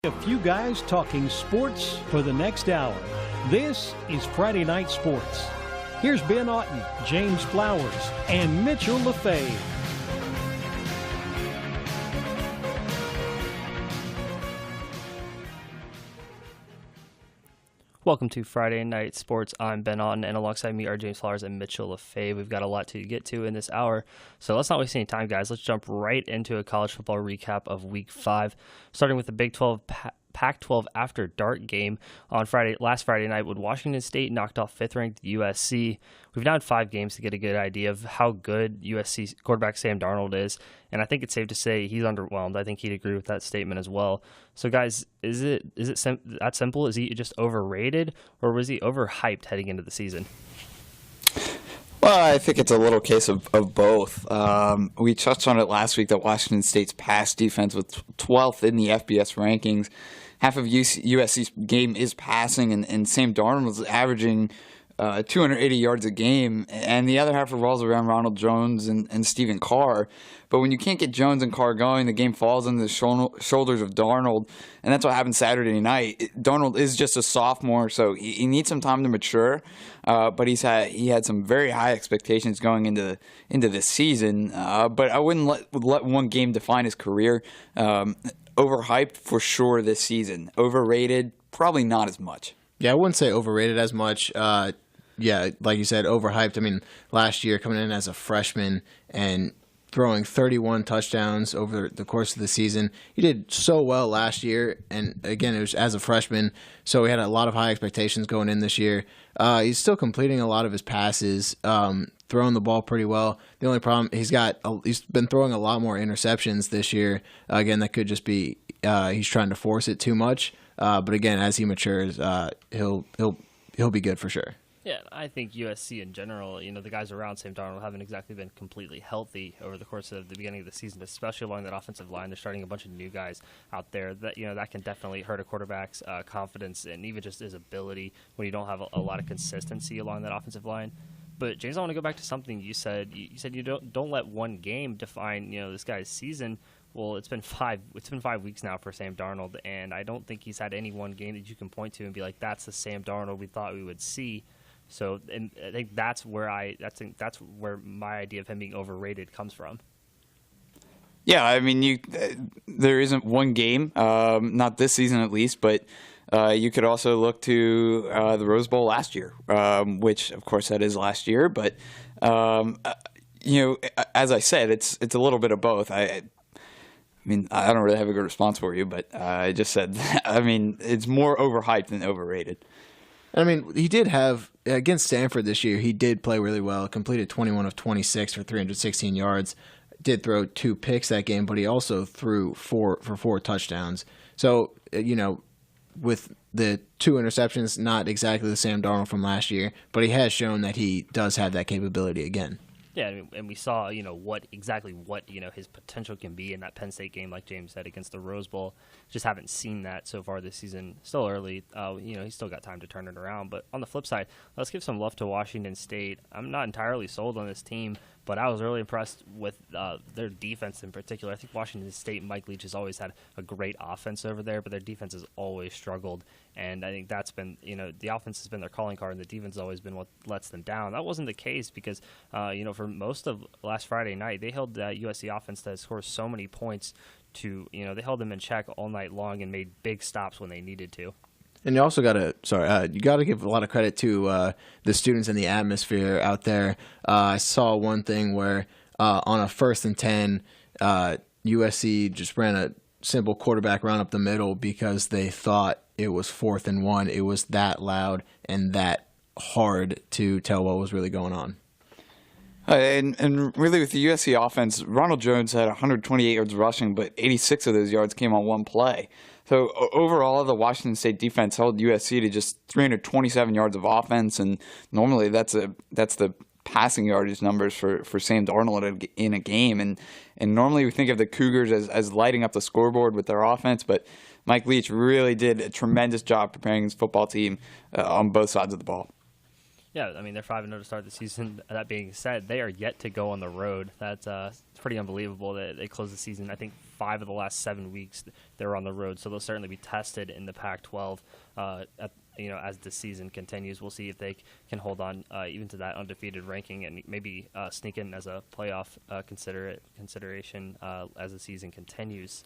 A few guys talking sports for the next hour. This is Friday Night Sports. Here's Ben Otten, James Flowers, and Mitchell LaFave. Welcome to Friday Night Sports. I'm Ben Otten, and alongside me are James Flowers and Mitchell LaFave. We've got a lot to get to in this hour, so let's not waste any time, guys. Let's jump right into a college football recap of Week 5, starting with the Big 12 Pac-12 After Dark game on last Friday night when Washington State knocked off 5th-ranked USC. We've now had 5 games to get a good idea of how good USC quarterback Sam Darnold is, and I think it's safe to say he's underwhelmed. I think he'd agree with that statement as well. So, guys, is it that simple? Is he just overrated, or was he overhyped heading into the season? Well, I think it's a little case of both. We touched on it last week that Washington State's pass defense was 12th in the FBS rankings. Half of USC's game is passing, and Sam Darnold was averaging 280 yards a game, and the other half revolves around Ronald Jones and Stephen Carr. But when you can't get Jones and Carr going, the game falls on the shoulders of Darnold, and that's what happened Saturday night. Darnold is just a sophomore, so he needs some time to mature, but he had some very high expectations going into this season. But I wouldn't let one game define his career. Overhyped for sure this season. Overrated, probably not as much. Yeah, I wouldn't say overrated as much. Yeah, like you said, overhyped. I mean, last year coming in as a freshman and throwing 31 touchdowns over the course of the season. He did so well last year, and again, it was as a freshman, so we had a lot of high expectations going in this year. He's still completing a lot of his passes, throwing the ball pretty well. The only problem, he's been throwing a lot more interceptions this year. Again, that could just be he's trying to force it too much. But again, as he matures, he'll be good for sure. Yeah, I think USC in general, the guys around Sam Darnold haven't exactly been completely healthy over the course of the beginning of the season, especially along that offensive line. They're starting a bunch of new guys out there that that can definitely hurt a quarterback's confidence and even just his ability when you don't have a lot of consistency along that offensive line. But James, I want to go back to something you said. You said you don't let one game define this guy's season. Well, it's been 5 weeks now for Sam Darnold, and I don't think he's had any one game that you can point to and be like, that's the Sam Darnold we thought we would see. So, and I think that's where my idea of him being overrated comes from. Yeah, I mean, there isn't one game, not this season at least, but you could also look to the Rose Bowl last year, which of course that is last year. But as I said, it's a little bit of both. I mean, I don't really have a good response for you, but I just said that. I mean, it's more overhyped than overrated. I mean, he did have, against Stanford this year, he did play really well, completed 21 of 26 for 316 yards, did throw 2 picks that game, but he also threw 4 touchdowns. So, with the 2 interceptions, not exactly the Sam Darnold from last year, but he has shown that he does have that capability again. Yeah, and we saw, what his potential can be in that Penn State game, like James said, against the Rose Bowl. Just haven't seen that so far this season. Still early. He's still got time to turn it around. But on the flip side, let's give some love to Washington State. I'm not entirely sold on this team, but I was really impressed with their defense in particular. I think Washington State and Mike Leach has always had a great offense over there, but their defense has always struggled. And I think that's been, the offense has been their calling card, and the defense has always been what lets them down. That wasn't the case because, for most of last Friday night, they held that USC offense that scored so many points they held them in check all night long and made big stops when they needed to. And you also got to give a lot of credit to the students in the atmosphere out there. I saw one thing where on a 1st and 10, USC just ran a simple quarterback run up the middle because they thought it was 4th and 1. It was that loud and that hard to tell what was really going on. And really with the USC offense, Ronald Jones had 128 yards rushing, but 86 of those yards came on one play. So overall, the Washington State defense held USC to just 327 yards of offense, and normally that's the passing yardage numbers for Sam Darnold in a game. And normally we think of the Cougars as lighting up the scoreboard with their offense, but Mike Leach really did a tremendous job preparing his football team on both sides of the ball. Yeah, I mean, they're 5-0 to start the season. That being said, they are yet to go on the road. That's it's pretty unbelievable that they closed the season. I think 5 of the last 7 weeks they're on the road, so they'll certainly be tested in the Pac-12 as the season continues. We'll see if they can hold on even to that undefeated ranking and maybe sneak in as a playoff consideration as the season continues.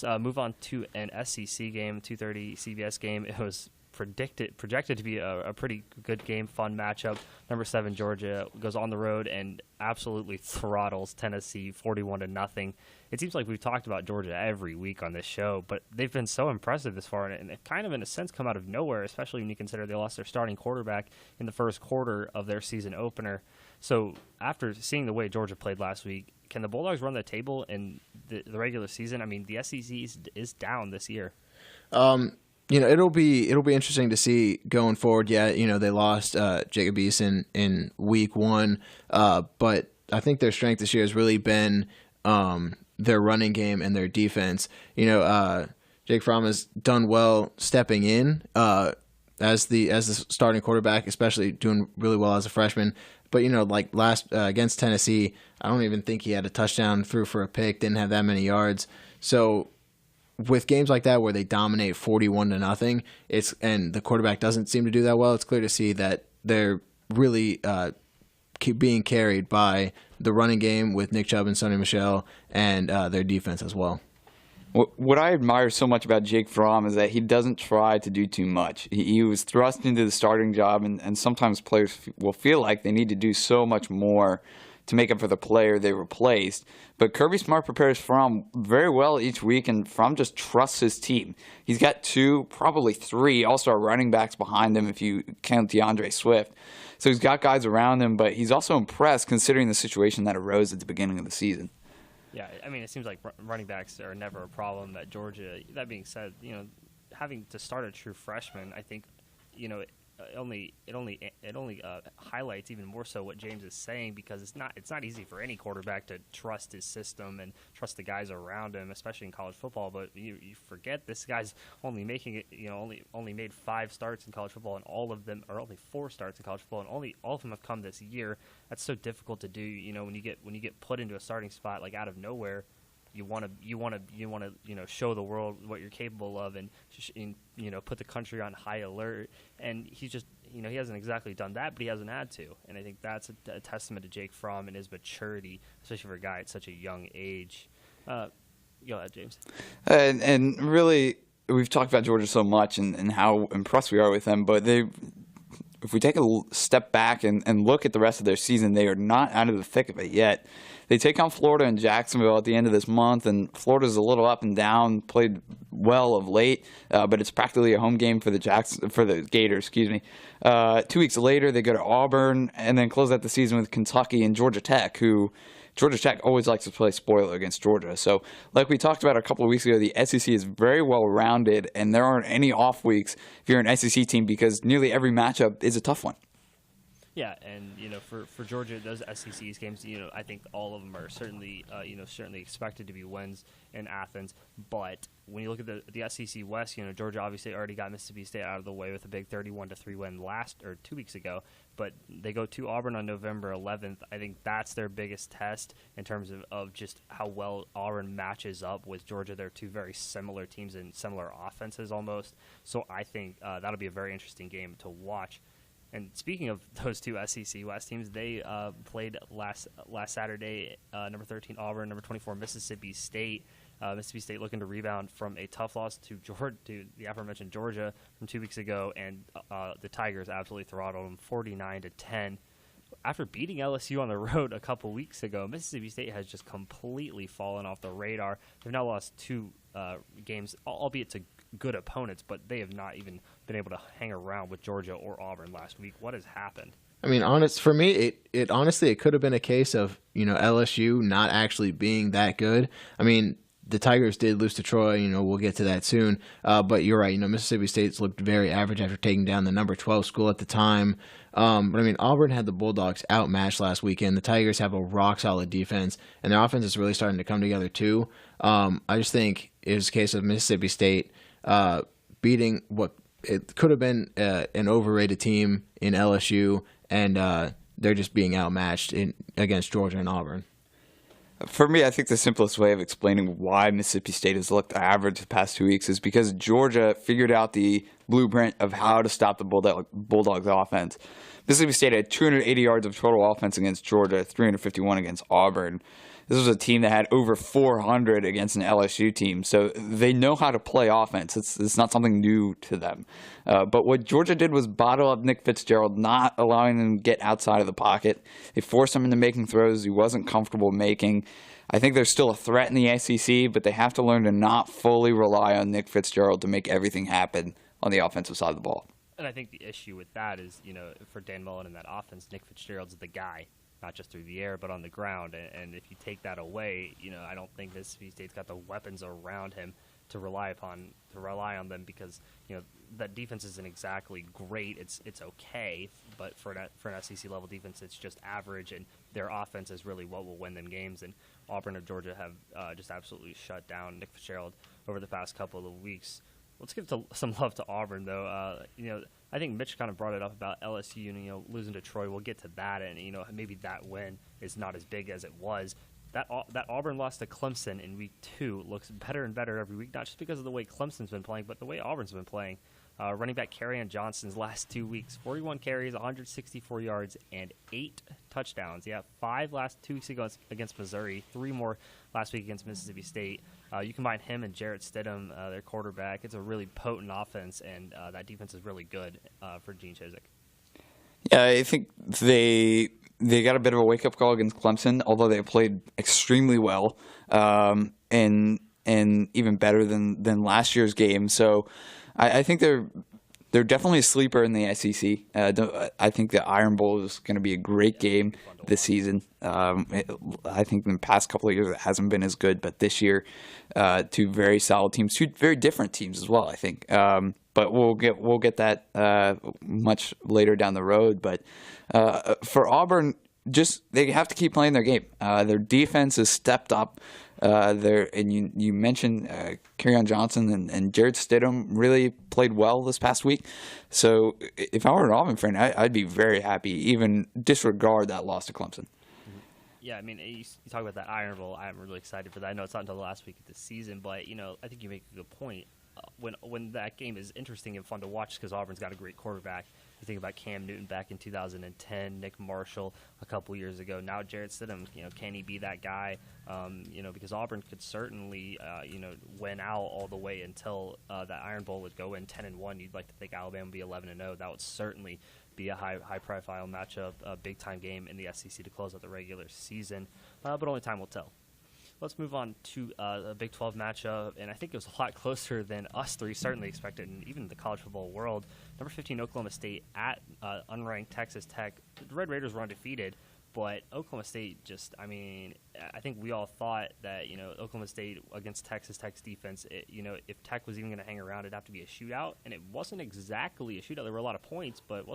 Let's move on to an SEC game, 2:30 CBS game. It was projected to be a pretty good game, fun matchup. Number 7 Georgia goes on the road and absolutely throttles Tennessee 41-0. It seems like we've talked about Georgia every week on this show, but they've been so impressive this far, and it kind of in a sense come out of nowhere, especially when you consider they lost their starting quarterback in the first quarter of their season opener. So after seeing the way Georgia played last week, can the Bulldogs run the table in the regular season? I mean, the SEC is down this year. It'll be interesting to see going forward. Yeah, they lost Jacob Eason in week 1, but I think their strength this year has really been their running game and their defense. Jake Fromm has done well stepping in as the starting quarterback, especially doing really well as a freshman. But like last against Tennessee, I don't even think he had a touchdown, threw for a pick, didn't have that many yards. So with games like that where they dominate 41-0, and the quarterback doesn't seem to do that well, it's clear to see that they're really being carried by the running game with Nick Chubb and Sonny Michel and their defense as well. What I admire so much about Jake Fromm is that he doesn't try to do too much. He was thrust into the starting job, and sometimes players will feel like they need to do so much more to make up for the player they replaced. But Kirby Smart prepares Fromm very well each week, and Fromm just trusts his team. He's got 2, probably 3 all-star running backs behind him if you count DeAndre Swift. So he's got guys around him, but he's also impressed considering the situation that arose at the beginning of the season. Yeah, I mean, it seems like running backs are never a problem at Georgia. That being said, having to start a true freshman, I think, it only highlights even more so what James is saying, because it's not easy for any quarterback to trust his system and trust the guys around him, especially in college football. But you forget this guy's only making it, only made 5 starts in college football, and all of them are only 4 starts in college football, and all of them have come this year. That's so difficult to do. When you get put into a starting spot like out of nowhere. You want to show the world what you're capable of, and put the country on high alert. And he's just he hasn't exactly done that, but he hasn't had to. And I think that's a testament to Jake Fromm and his maturity, especially for a guy at such a young age. Go ahead, James. And really, we've talked about Georgia so much and how impressed we are with them, but if we take a step back and look at the rest of their season, they are not out of the thick of it yet. They take on Florida and Jacksonville at the end of this month, and Florida's a little up and down, played well of late, but it's practically a home game for the Gators. 2 weeks later, they go to Auburn and then close out the season with Kentucky and Georgia Tech, who Georgia Tech always likes to play spoiler against Georgia. So like we talked about a couple of weeks ago, the SEC is very well-rounded, and there aren't any off weeks if you're an SEC team, because nearly every matchup is a tough one. Yeah, and for Georgia, those SEC games, I think all of them are certainly expected to be wins in Athens. But when you look at the SEC West, Georgia obviously already got Mississippi State out of the way with a big 31-3 win 2 weeks ago. But they go to Auburn on November 11th. I think that's their biggest test in terms of just how well Auburn matches up with Georgia. They're 2 very similar teams and similar offenses almost. So I think that'll be a very interesting game to watch. And speaking of those 2 SEC West teams, they played last Saturday. Number 13 Auburn, number 24 Mississippi State. Mississippi State looking to rebound from a tough loss to the aforementioned Georgia from 2 weeks ago, and the Tigers absolutely throttled them 49-10. After beating LSU on the road a couple weeks ago, Mississippi State has just completely fallen off the radar. They've now lost 2 games, albeit to good opponents, but they have not even been able to hang around with Georgia or Auburn last week. What has happened? I mean, for me, it honestly, it could have been a case of LSU not actually being that good. I mean, the Tigers did lose to Troy. We'll get to that soon. But you're right. Mississippi State's looked very average after taking down the number 12 school at the time. But I mean, Auburn had the Bulldogs outmatched last weekend. The Tigers have a rock solid defense, and their offense is really starting to come together too. I just think it was a case of Mississippi State beating what it could have been an overrated team in LSU, and they're just being outmatched against Georgia and Auburn. For me, I think the simplest way of explaining why Mississippi State has looked average the past 2 weeks is because Georgia figured out the blueprint of how to stop the Bulldogs offense. Mississippi State had 280 yards of total offense against Georgia, 351 against Auburn. This was a team that had over 400 against an LSU team, so they know how to play offense. It's not something new to them. But what Georgia did was bottle up Nick Fitzgerald, not allowing him to get outside of the pocket. They forced him into making throws he wasn't comfortable making. I think there's still a threat in the SEC, but they have to learn to not fully rely on Nick Fitzgerald to make everything happen on the offensive side of the ball. And I think the issue with that is, for Dan Mullen and that offense, Nick Fitzgerald's the guy, not just through the air, but on the ground. And if you take that away, I don't think Mississippi State's got the weapons around him to rely on them, because that defense isn't exactly great. It's okay, but for an SEC level defense, it's just average, and their offense is really what will win them games. And Auburn and Georgia have just absolutely shut down Nick Fitzgerald over the past couple of weeks. Let's give some love to Auburn, though. I think Mitch kind of brought it up about LSU and losing to Troy. We'll get to that, and maybe that win is not as big as it was. That Auburn loss to Clemson in week 2 looks better and better every week, not just because of the way Clemson's been playing, but the way Auburn's been playing. Running back Kerryon Johnson's last 2 weeks, 41 carries, 164 yards, and 8 touchdowns. Yeah, 5 last 2 weeks ago against Missouri, 3 more last week against Mississippi State. You combine him and Jarrett Stidham, their quarterback. It's a really potent offense, and that defense is really good for Gene Chizik. Yeah, I think they got a bit of a wake-up call against Clemson, although they played extremely well and even better than last year's game. So I think they're definitely a sleeper in the SEC. I think the Iron Bowl is going to be a great game this season. I think in the past couple of years it hasn't been as good, but this year, 2 very solid teams, 2 very different teams as well, I think. But we'll get that much later down the road. But for Auburn, they have to keep playing their game. Their defense has stepped up. And you mentioned Kerryon Johnson and Jarrett Stidham really played well this past week. So if I were an Auburn fan, I'd be very happy, even disregard that loss to Clemson. Yeah, I mean, you talk about that Iron Bowl. I'm really excited for that. I know it's not until the last week of the season, but I think you make a good point. When that game is interesting and fun to watch because Auburn's got a great quarterback. You think about Cam Newton back in 2010, Nick Marshall a couple years ago. Now Jarrett Stidham, can he be that guy? Because Auburn could certainly, win out all the way until that Iron Bowl would go in 10-1. You'd like to think Alabama would be 11-0. That would certainly be a high-profile matchup, a big-time game in the SEC to close out the regular season. But only time will tell. Let's move on to a Big 12 matchup, and I think it was a lot closer than us three certainly expected, and even the college football world. Number 15, Oklahoma State at unranked Texas Tech. The Red Raiders were undefeated, but Oklahoma State I think we all thought that, Oklahoma State against Texas Tech's defense, if Tech was even going to hang around, it'd have to be a shootout, and it wasn't exactly a shootout. There were a lot of points, but it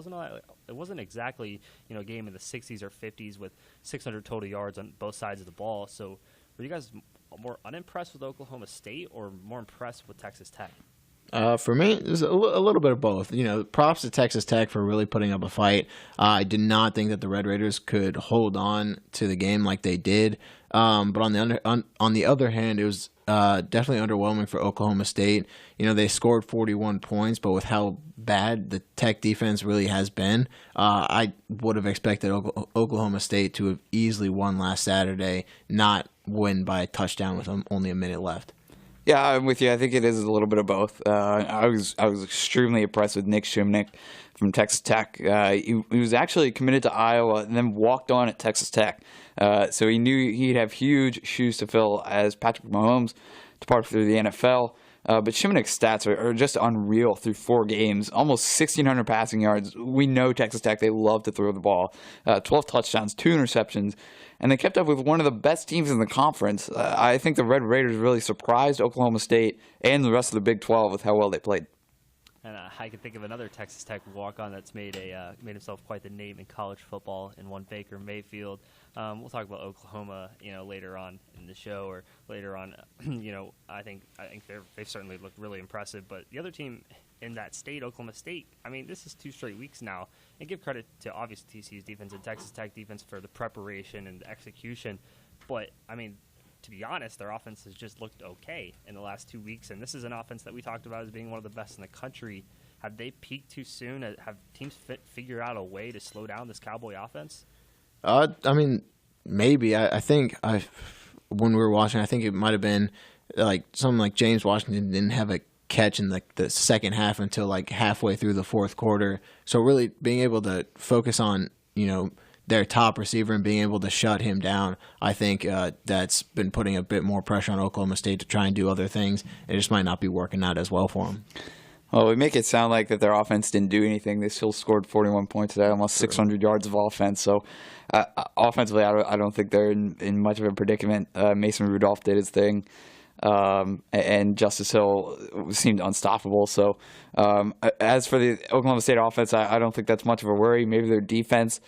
wasn't exactly, a game in the 60s or 50s with 600 total yards on both sides of the ball. So were you guys more unimpressed with Oklahoma State or more impressed with Texas Tech? For me, it was a little bit of both. Props to Texas Tech for really putting up a fight. I did not think that the Red Raiders could hold on to the game like they did. But on the other hand, it was definitely underwhelming for Oklahoma State. They scored 41 points, but with how bad the Tech defense really has been, I would have expected Oklahoma State to have easily won last Saturday, not win by a touchdown with only a minute left. Yeah, I'm with you. I think it is a little bit of both. I was extremely impressed with Nick Shimnick from Texas Tech. He was actually committed to Iowa and then walked on at Texas Tech. So he knew he'd have huge shoes to fill as Patrick Mahomes departed through the NFL. But Shimnick's stats are just unreal through 4 games, almost 1,600 passing yards. We know Texas Tech, they love to throw the ball. 12 touchdowns, 2 interceptions, and they kept up with one of the best teams in the conference. I think the Red Raiders really surprised Oklahoma State and the rest of the Big 12 with how well they played. And I can think of another Texas Tech walk-on that's made himself quite the name in college football in one Baker Mayfield. We'll talk about Oklahoma, later on in the show or later on. I think they've certainly looked really impressive. But the other team in that state, Oklahoma State, I mean, this is 2 straight weeks now. And give credit to obviously TCU's defense and Texas Tech defense for the preparation and the execution. But I mean, to be honest, their offense has just looked okay in the last 2 weeks, and this is an offense that we talked about as being one of the best in the country. Have they peaked too soon? Have teams figured out a way to slow down this Cowboy offense? I mean, maybe. I think when we were watching, I think it might have been like something like James Washington didn't have a catch in the second half until like halfway through the fourth quarter. So really being able to focus on, their top receiver and being able to shut him down, I think that's been putting a bit more pressure on Oklahoma State to try and do other things. It just might not be working out as well for them. Well, we make it sound like that their offense didn't do anything. They still scored 41 points today, almost 600 yards of offense. So offensively, I don't think they're in much of a predicament. Mason Rudolph did his thing. And Justice Hill seemed unstoppable. So as for the Oklahoma State offense, I don't think that's much of a worry. Maybe their defense,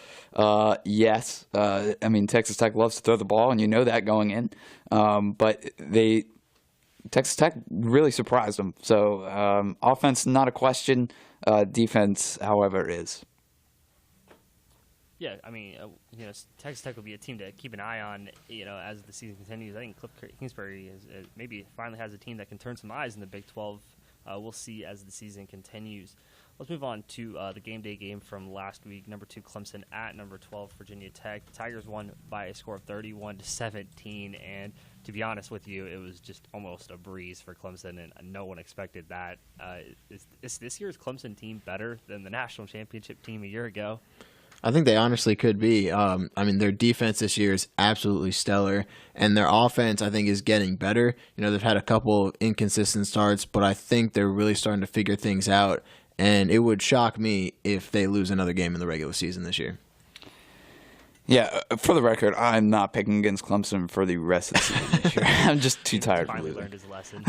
yes. I mean, Texas Tech loves to throw the ball, and you know that going in. But Texas Tech really surprised them. So offense, not a question. Defense, however, is. Yeah, I mean, Texas Tech will be a team to keep an eye on, as the season continues. I think Cliff Kingsbury maybe finally has a team that can turn some eyes in the Big 12. We'll see as the season continues. Let's move on to the game day game from last week. Number 2 Clemson at number 12 Virginia Tech. The Tigers won by a score of 31-17, and to be honest with you, it was just almost a breeze for Clemson, and no one expected that. Is this year's Clemson team better than the national championship team a year ago? I think they honestly could be. I mean, their defense this year is absolutely stellar, and their offense, I think, is getting better. They've had a couple inconsistent starts, but I think they're really starting to figure things out, and it would shock me if they lose another game in the regular season this year. Yeah, for the record, I'm not picking against Clemson for the rest of the season this year. I'm just too tired for Finally losing. learned his lesson.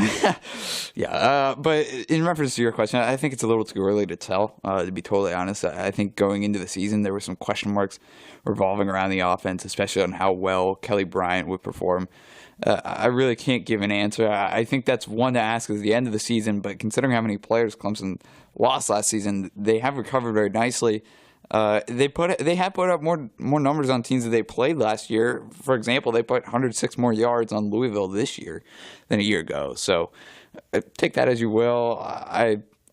Yeah, but in reference to your question, I think it's a little too early to tell, to be totally honest. I think going into the season, there were some question marks revolving around the offense, especially on how well Kelly Bryant would perform. I really can't give an answer. I think that's one to ask at the end of the season, but considering how many players Clemson lost last season, they have recovered very nicely. They have put up more numbers on teams that they played last year. For example, they put 106 more yards on Louisville this year than a year ago. So take that as you will.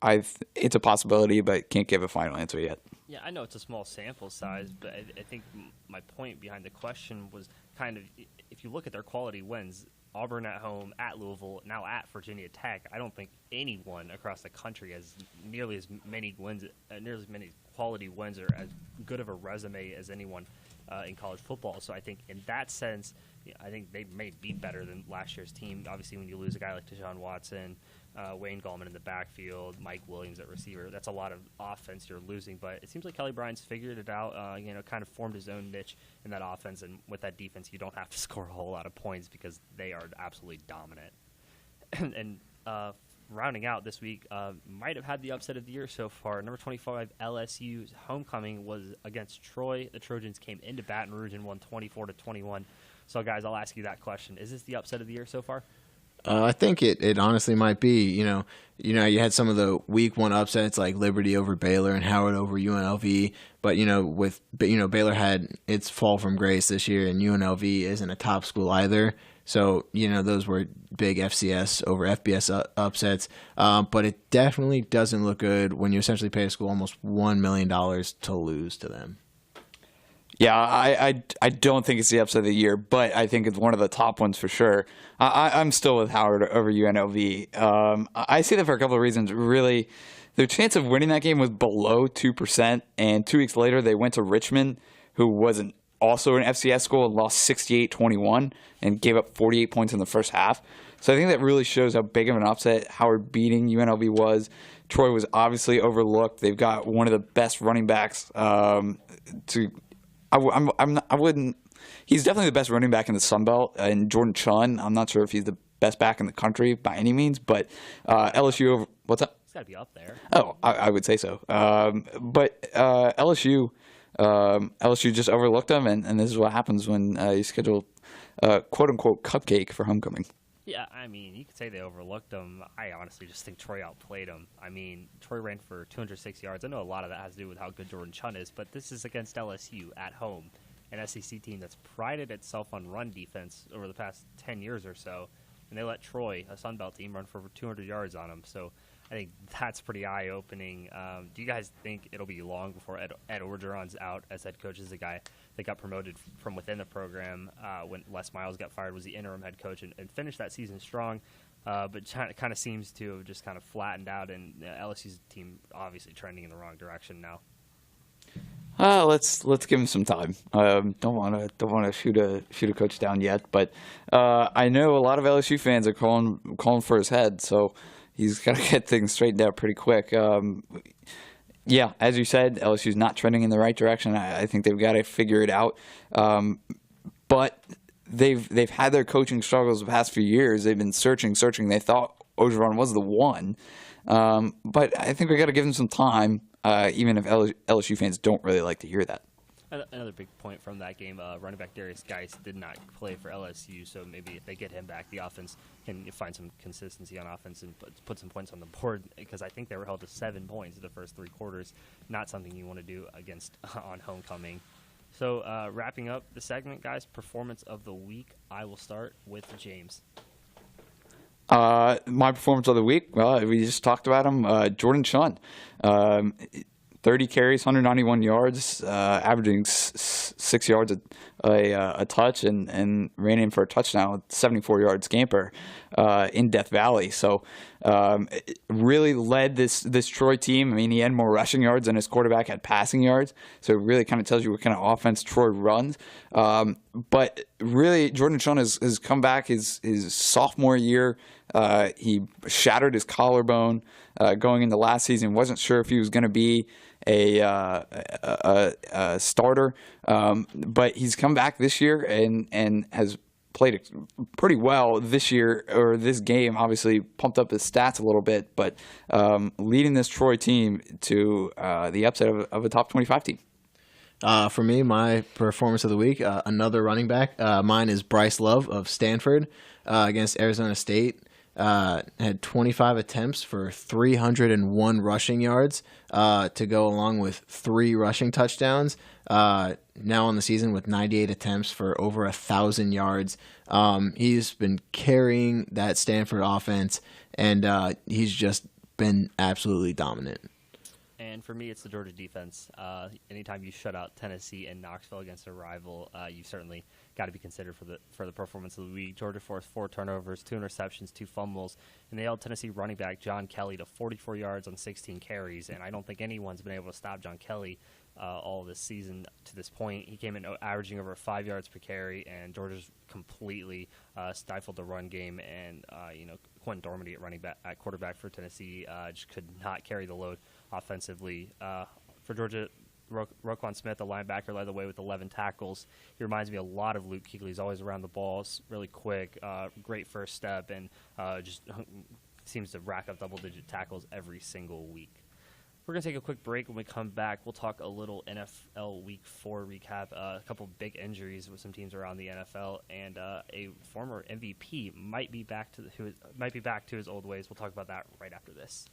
It's a possibility, but can't give a final answer yet. Yeah, I know it's a small sample size, but I think my point behind the question was kind of, if you look at their quality wins, Auburn at home, at Louisville, now at Virginia Tech, I don't think anyone across the country has nearly as many wins, nearly as many quality wins, or as good of a resume as anyone in college football. So I think in that sense, I think they may be better than last year's team. Obviously, when you lose a guy like Deshaun Watson, Wayne Gallman in the backfield, Mike Williams at receiver, that's a lot of offense you're losing. But it seems like Kelly Bryant's figured it out, kind of formed his own niche in that offense. And with that defense, you don't have to score a whole lot of points because they are absolutely dominant. and rounding out this week, might have had the upset of the year so far. Number 25, LSU's homecoming was against Troy. The Trojans came into Baton Rouge and won 24-21. So, guys, I'll ask you that question. Is this the upset of the year so far? I think it honestly might be. You had some of the week one upsets like Liberty over Baylor and Howard over UNLV, but Baylor had its fall from grace this year, and UNLV isn't a top school either. So those were big FCS over FBS upsets, but it definitely doesn't look good when you essentially pay a school almost $1 million to lose to them. Yeah, I don't think it's the upset of the year, but I think it's one of the top ones for sure. I'm still with Howard over UNLV. I see that for a couple of reasons. Really, their chance of winning that game was below 2%, and 2 weeks later they went to Richmond, who wasn't also an FCS school, and lost 68-21 and gave up 48 points in the first half. So I think that really shows how big of an upset Howard beating UNLV was. Troy was obviously overlooked. They've got one of the best running backs He's definitely the best running back in the Sun Belt. And Jordan Chun, I'm not sure if he's the best back in the country by any means, but LSU over. What's up? got to be up there. Oh, I would say so. But LSU just overlooked them, and this is what happens when you schedule quote-unquote cupcake for homecoming. Yeah, I mean, you could say they overlooked them. I honestly just think Troy outplayed them. I mean, Troy ran for 206 yards. I know a lot of that has to do with how good Jordan Chun is, but this is against LSU at home, an SEC team that's prided itself on run defense over the past 10 years or so, and they let Troy, a Sun Belt team, run for over 200 yards on them. So I think that's pretty eye-opening. Do you guys think it'll be long before Ed Orgeron's out as head coach? Is a guy that got promoted from within the program when Les Miles got fired, was the interim head coach, and finished that season strong, but kind of seems to have just kind of flattened out, and LSU's team obviously trending in the wrong direction now. Let's give him some time. Don't want to shoot a coach down yet, but I know a lot of LSU fans are calling for his head, so he's got to get things straightened out pretty quick. Yeah, as you said, LSU's not trending in the right direction. I think they've got to figure it out. But they've had their coaching struggles the past few years. They've been searching. They thought Orgeron was the one. But I think we got to give them some time, even if LSU fans don't really like to hear that. Another big point from that game, running back Darius Geis did not play for LSU, so maybe if they get him back, the offense can find some consistency on offense and put some points on the board, because I think they were held to 7 points in the first 3 quarters. Not something you want to do against on homecoming. So wrapping up the segment, guys, performance of the week. I will start with James. My performance of the week, well, we just talked about him, Jordan Chun. 30 carries, 191 yards, averaging 6 yards a touch, and ran in for a touchdown, 74-yard scamper in Death Valley. So really led this Troy team. I mean, he had more rushing yards than his quarterback had passing yards. So it really kind of tells you what kind of offense Troy runs. But really, Jordan Chun has come back his sophomore year. He shattered his collarbone going into last season. Wasn't sure if he was going to be a starter, but he's come back this year and has played pretty well this year, or this game. Obviously pumped up his stats a little bit, but leading this Troy team to the upset of a top 25 team. For me, my performance of the week, another running back. Mine is Bryce Love of Stanford against Arizona State. Had 25 attempts for 301 rushing yards to go along with 3 rushing touchdowns. Now on the season with 98 attempts for over 1,000 yards. He's been carrying that Stanford offense, and he's just been absolutely dominant. And for me, it's the Georgia defense. Anytime you shut out Tennessee and Knoxville against a rival, you certainly got to be considered for the performance of the week. Georgia forced 4 turnovers, 2 interceptions, 2 fumbles, and they held Tennessee running back John Kelly to 44 yards on 16 carries. And I don't think anyone's been able to stop John Kelly all this season to this point. He came in averaging over 5 yards per carry, and Georgia's completely stifled the run game. And Quentin Dormady at quarterback for Tennessee just could not carry the load offensively. For Georgia, Roquan Smith, the linebacker, led the way with 11 tackles. He reminds me a lot of Luke Kuechly. He's always around the ball, really quick, great first step, and just seems to rack up double-digit tackles every single week. We're going to take a quick break. When we come back, we'll talk a little NFL Week 4 recap, a couple big injuries with some teams around the NFL, and a former MVP might be back to his old ways. We'll talk about that right after this.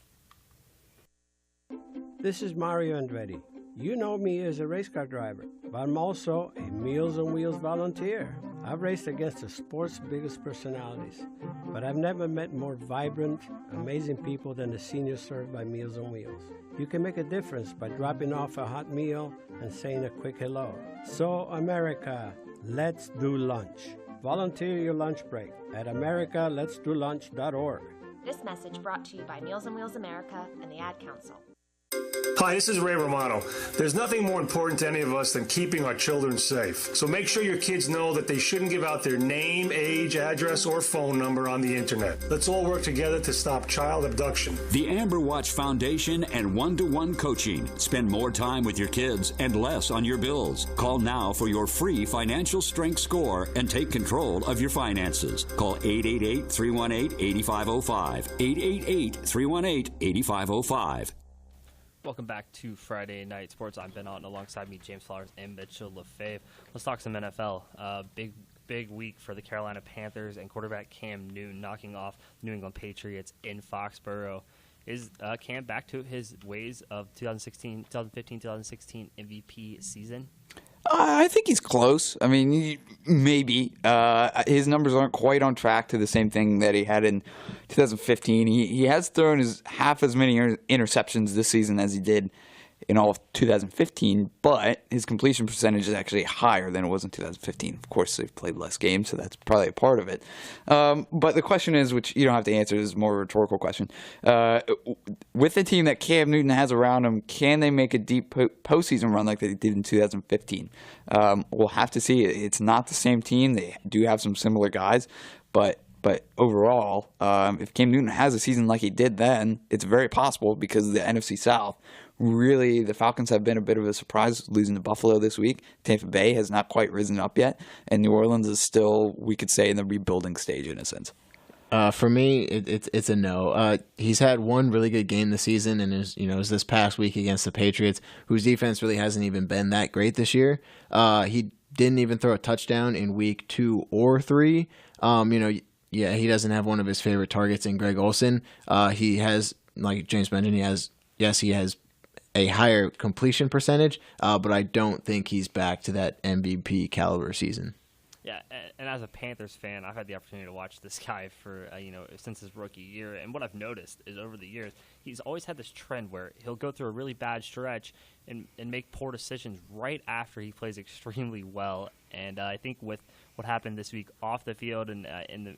This is Mario Andretti. You know me as a race car driver, but I'm also a Meals on Wheels volunteer. I've raced against the sport's biggest personalities, but I've never met more vibrant, amazing people than the seniors served by Meals on Wheels. You can make a difference by dropping off a hot meal and saying a quick hello. So, America, let's do lunch. Volunteer your lunch break at americaletsdolunch.org. This message brought to you by Meals on Wheels America and the Ad Council. Hi, this is Ray Romano. There's nothing more important to any of us than keeping our children safe. So make sure your kids know that they shouldn't give out their name, age, address, or phone number on the internet. Let's all work together to stop child abduction. The Amber Watch Foundation and one-to-one coaching. Spend more time with your kids and less on your bills. Call now for your free financial strength score and take control of your finances. Call 888-318-8505. 888-318-8505. Welcome back to Friday Night Sports. I'm Ben Otten, alongside me, James Flowers and Mitchell LaFave. Let's talk some NFL. Big week for the Carolina Panthers and quarterback Cam Newton knocking off New England Patriots in Foxborough. Is Cam back to his ways of 2015, 2016 MVP season? I think he's close. I mean, maybe. His numbers aren't quite on track to the same thing that he had in 2015. He has thrown half as many interceptions this season as he did in all of 2015, but his completion percentage is actually higher than it was in 2015. Of course, they've played less games, so that's probably a part of it. But the question is, which you don't have to answer, this is more a rhetorical question. With the team that Cam Newton has around him, can they make a deep postseason run like they did in 2015? We'll have to see. It's not the same team. They do have some similar guys, but overall, if Cam Newton has a season like he did then, it's very possible because of the NFC South. Really, the Falcons have been a bit of a surprise losing to Buffalo this week. Tampa Bay has not quite risen up yet, and New Orleans is still, we could say, in the rebuilding stage in a sense. For me, it's a no. He's had one really good game this season, and it was this past week against the Patriots, whose defense really hasn't even been that great this year. He didn't even throw a touchdown in week 2 or 3. Yeah, he doesn't have one of his favorite targets in Greg Olsen. He has, like James mentioned, he has a higher completion percentage, but I don't think he's back to that MVP caliber season. Yeah, and as a Panthers fan, I've had the opportunity to watch this guy for since his rookie year, and what I've noticed is over the years he's always had this trend where he'll go through a really bad stretch and make poor decisions right after he plays extremely well. And I think with what happened this week off the field and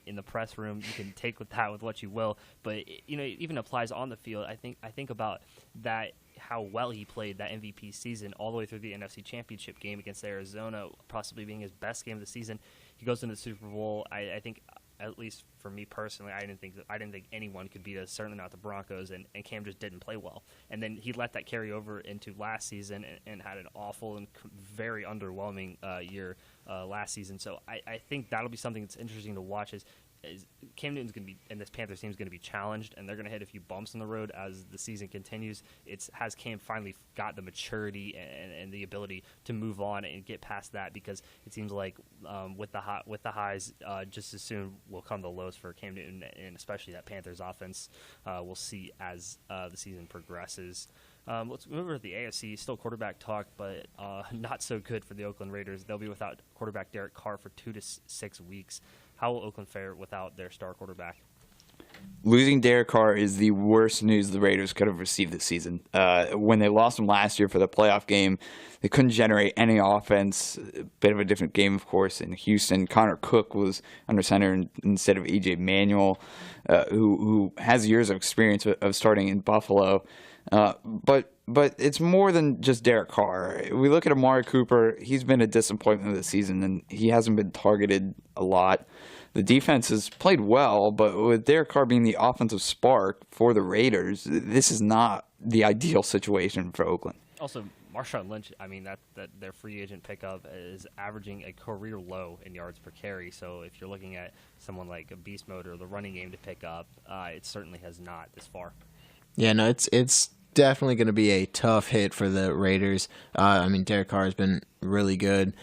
in the press room, you can take with what you will, but it even applies on the field. I think about that, how well he played that MVP season all the way through the NFC Championship game against Arizona, possibly being his best game of the season. He goes into the Super Bowl. I think, at least for me personally, I didn't think anyone could beat us, certainly not the Broncos, and Cam just didn't play well. And then he let that carry over into last season and had an awful and very underwhelming year last season. So I think that'll be something that's interesting to watch is Cam Newton's going to be, and this Panthers team is going to be challenged, and they're going to hit a few bumps in the road as the season continues. Has Cam finally got the maturity and the ability to move on and get past that? Because it seems like with the highs, just as soon will come the lows for Cam Newton, and especially that Panthers offense. We'll see as the season progresses. Let's move over to the AFC. Still quarterback talk, but not so good for the Oakland Raiders. They'll be without quarterback Derek Carr for 2 to 6 weeks. How will Oakland fare without their star quarterback? Losing Derek Carr is the worst news the Raiders could have received this season. When they lost him last year for the playoff game, they couldn't generate any offense. A bit of a different game, of course, in Houston. Connor Cook was under center instead of E.J. Manuel, who has years of experience of starting in Buffalo. But it's more than just Derek Carr. We look at Amari Cooper. He's been a disappointment this season, and he hasn't been targeted a lot. The defense has played well, but with Derek Carr being the offensive spark for the Raiders, this is not the ideal situation for Oakland. Also, Marshawn Lynch, I mean, that their free agent pickup is averaging a career low in yards per carry. So if you're looking at someone like a beast mode or the running game to pick up, it certainly has not this far. Yeah, no, it's definitely going to be a tough hit for the Raiders. I mean, Derek Carr has been really good.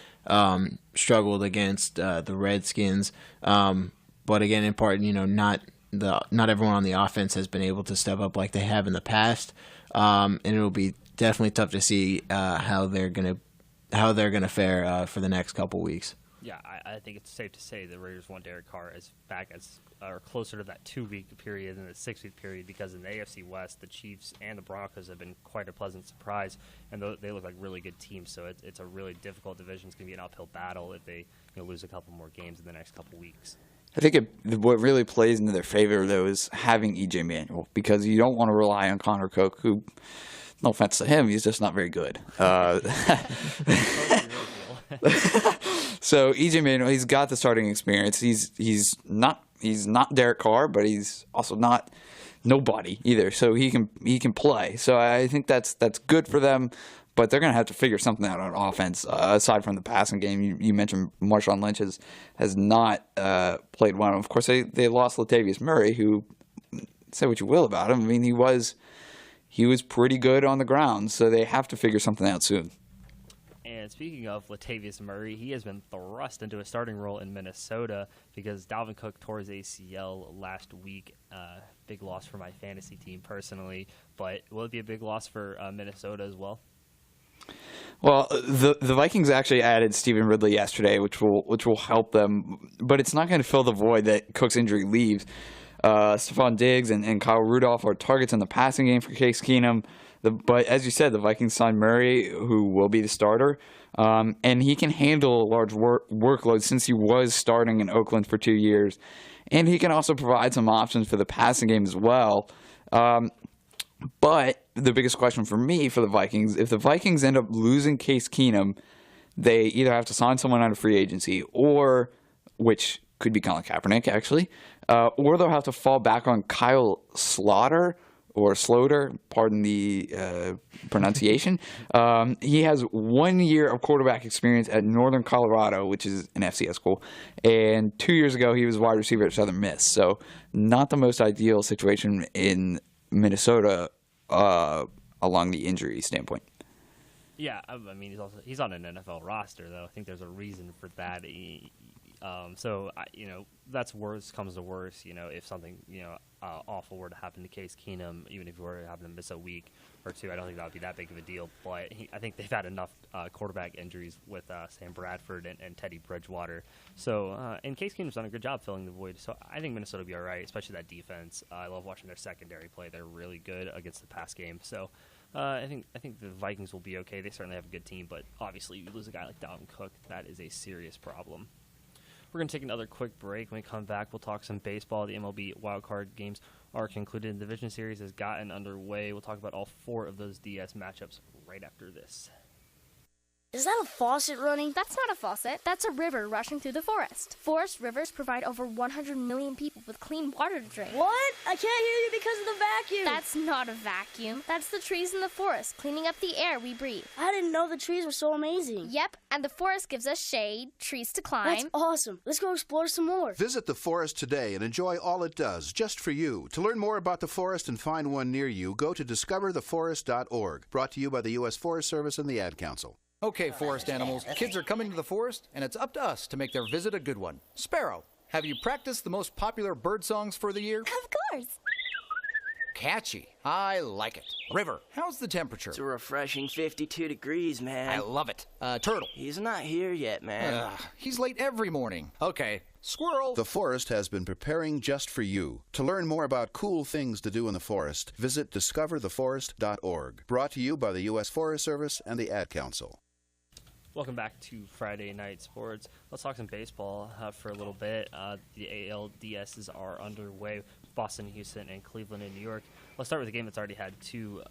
Struggled against the Redskins, but again, in part, not everyone on the offense has been able to step up like they have in the past, and it'll be definitely tough to see how they're gonna fare for the next couple weeks. Yeah, I think it's safe to say the Raiders want Derek Carr back or closer to that 2-week period than the 6-week period, because in the AFC West, the Chiefs and the Broncos have been quite a pleasant surprise, and they look like really good teams. So it's a really difficult division. It's going to be an uphill battle if they lose a couple more games in the next couple weeks. I think what really plays into their favor, though, is having E.J. Manuel, because you don't want to rely on Connor Cook, who no offense to him, he's just not very good. So EJ Manuel, he's got the starting experience. He's not Derek Carr, but he's also not nobody either. So he can play. So I think that's good for them. But they're going to have to figure something out on offense aside from the passing game. You mentioned Marshawn Lynch has not played well. Of course, they lost Latavius Murray, who, say what you will about him, I mean he was pretty good on the ground. So they have to figure something out soon. And speaking of Latavius Murray, he has been thrust into a starting role in Minnesota because Dalvin Cook tore his ACL last week. Big loss for my fantasy team personally, but will it be a big loss for Minnesota as well? Well, the Vikings actually added Stephen Ridley yesterday, which will help them, but it's not going to fill the void that Cook's injury leaves. Stephon Diggs and Kyle Rudolph are targets in the passing game for Case Keenum. But as you said, the Vikings signed Murray, who will be the starter, and he can handle a large workload since he was starting in Oakland for 2 years. And he can also provide some options for the passing game as well. But the biggest question for me for the Vikings, if the Vikings end up losing Case Keenum, they either have to sign someone out of free agency, or, which could be Colin Kaepernick actually, or they'll have to fall back on Kyle Sloter, pardon the pronunciation. He has 1 year of quarterback experience at Northern Colorado, which is an FCS school, and 2 years ago he was wide receiver at Southern Miss. So not the most ideal situation in Minnesota along the injury standpoint. Yeah, I mean he's on an NFL roster though. I think there's a reason for that. That's worst comes to worst. If something awful were to happen to Case Keenum, even if he were to happen to miss a week or two, I don't think that would be that big of a deal. But I think they've had enough quarterback injuries with Sam Bradford and Teddy Bridgewater. So, and Case Keenum's done a good job filling the void. So I think Minnesota will be all right, especially that defense. I love watching their secondary play. They're really good against the pass game. So I think the Vikings will be okay. They certainly have a good team, but obviously you lose a guy like Dalvin Cook, that is a serious problem. We're going to take another quick break. When we come back, we'll talk some baseball. The MLB wildcard games are concluded. The Division Series has gotten underway. We'll talk about all 4 of those DS matchups right after this. Is that a faucet running? That's not a faucet. That's a river rushing through the forest. Forest rivers provide over 100 million people with clean water to drink. What? I can't hear you because of the vacuum. That's not a vacuum. That's the trees in the forest cleaning up the air we breathe. I didn't know the trees were so amazing. Yep, and the forest gives us shade, trees to climb. That's awesome. Let's go explore some more. Visit the forest today and enjoy all it does, just for you. To learn more about the forest and find one near you, go to discovertheforest.org. Brought to you by the U.S. Forest Service and the Ad Council. Okay, forest animals, kids are coming to the forest, and it's up to us to make their visit a good one. Sparrow, have you practiced the most popular bird songs for the year? Of course. Catchy. I like it. River, how's the temperature? It's a refreshing 52 degrees, man. I love it. Turtle. He's not here yet, man. He's late every morning. Okay. Squirrel. The forest has been preparing just for you. To learn more about cool things to do in the forest, visit discovertheforest.org. Brought to you by the U.S. Forest Service and the Ad Council. Welcome back to Friday Night Sports. Let's talk some baseball for a little bit. The ALDSs are underway. Boston, Houston, and Cleveland in New York. Let's start with a game that's already had 2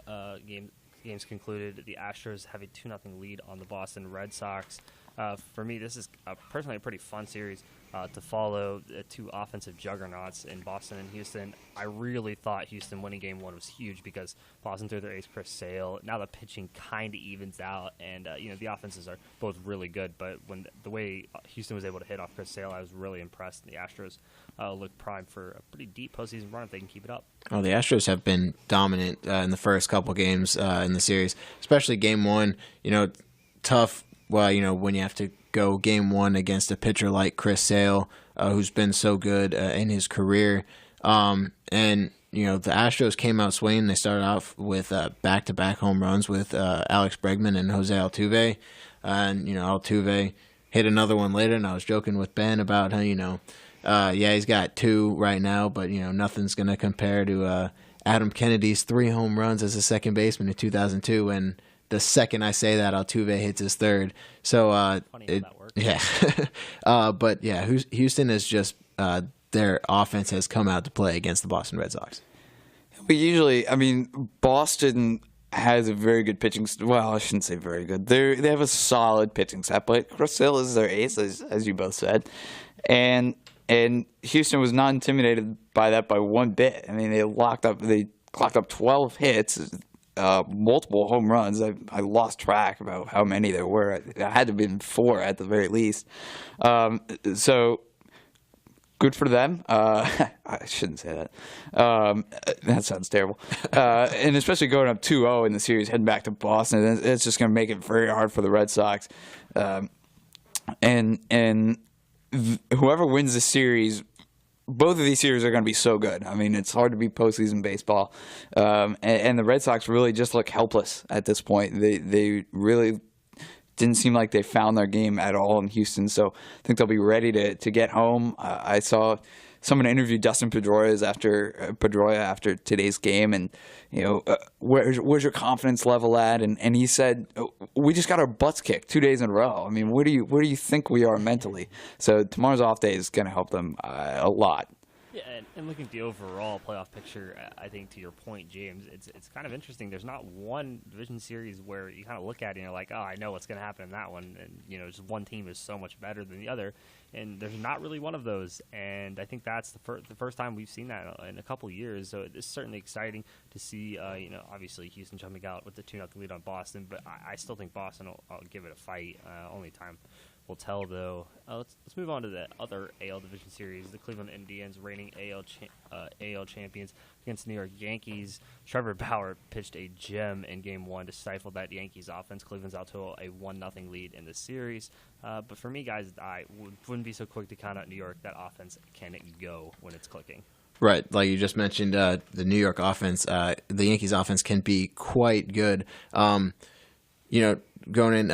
games concluded. The Astros have a 2-0 lead on the Boston Red Sox. For me, this is personally a pretty fun series to follow. The 2 offensive juggernauts in Boston and Houston. I really thought Houston winning Game 1 was huge because Boston threw their ace Chris Sale. Now the pitching kind of evens out, and the offenses are both really good. But when the way Houston was able to hit off Chris Sale, I was really impressed. The Astros look primed for a pretty deep postseason run if they can keep it up. Oh, the Astros have been dominant in the first couple games in the series, especially Game 1. Tough. Well, when you have to go Game 1 against a pitcher like Chris Sale, who's been so good in his career. And, the Astros came out swinging. They started off with back-to-back home runs with Alex Bregman and Jose Altuve. And, Altuve hit another one later, and I was joking with Ben about how, he's got 2 right now, but, nothing's going to compare to Adam Kennedy's 3 home runs as a second baseman in 2002, and the second I say that, Altuve hits his 3rd. So, funny how that works. Yeah. But, yeah, Houston is just their offense has come out to play against the Boston Red Sox. But usually, Boston has a very good pitching. Well, I shouldn't say very good. They have a solid pitching staff, but Chris Sale is their ace, as you both said, and Houston was not intimidated by that by one bit. I mean, they clocked up 12 hits, multiple home runs. I lost track about how many there were. It had to have been 4 at the very least. So good for them. I shouldn't say that. That sounds terrible. And especially going up 2-0 in the series, heading back to Boston, it's just going to make it very hard for the Red Sox. And whoever wins the series, both of these series are going to be so good. I mean, it's hard to beat postseason baseball. And the Red Sox really just look helpless at this point. They really didn't seem like they found their game at all in Houston. So I think they'll be ready to get home. I saw someone interview Dustin Pedroia after today's game, and where's your confidence level at? And he said, we just got our butts kicked 2 days in a row. I mean, where do you think we are mentally? So tomorrow's off day is going to help them a lot. Yeah, and looking at the overall playoff picture, I think to your point, James, it's kind of interesting. There's not one division series where you kind of look at it and you're like, oh, I know what's going to happen in that one. And, just one team is so much better than the other. And there's not really one of those. And I think that's the first time we've seen that in a couple of years. So it's certainly exciting to see, obviously Houston jumping out with the 2-0 lead on Boston. But I still think Boston will give it a fight. Only time will tell, though. Let's move on to the other AL Division Series. The Cleveland Indians, reigning AL champions, against the New York Yankees. Trevor Bauer pitched a gem in Game 1 to stifle that Yankees offense. Cleveland's out to a 1-0 lead in the series. But for me, guys, I wouldn't be so quick to count out New York. That offense can go when it's clicking. Right, like you just mentioned, the New York offense, the Yankees offense can be quite good. Going in,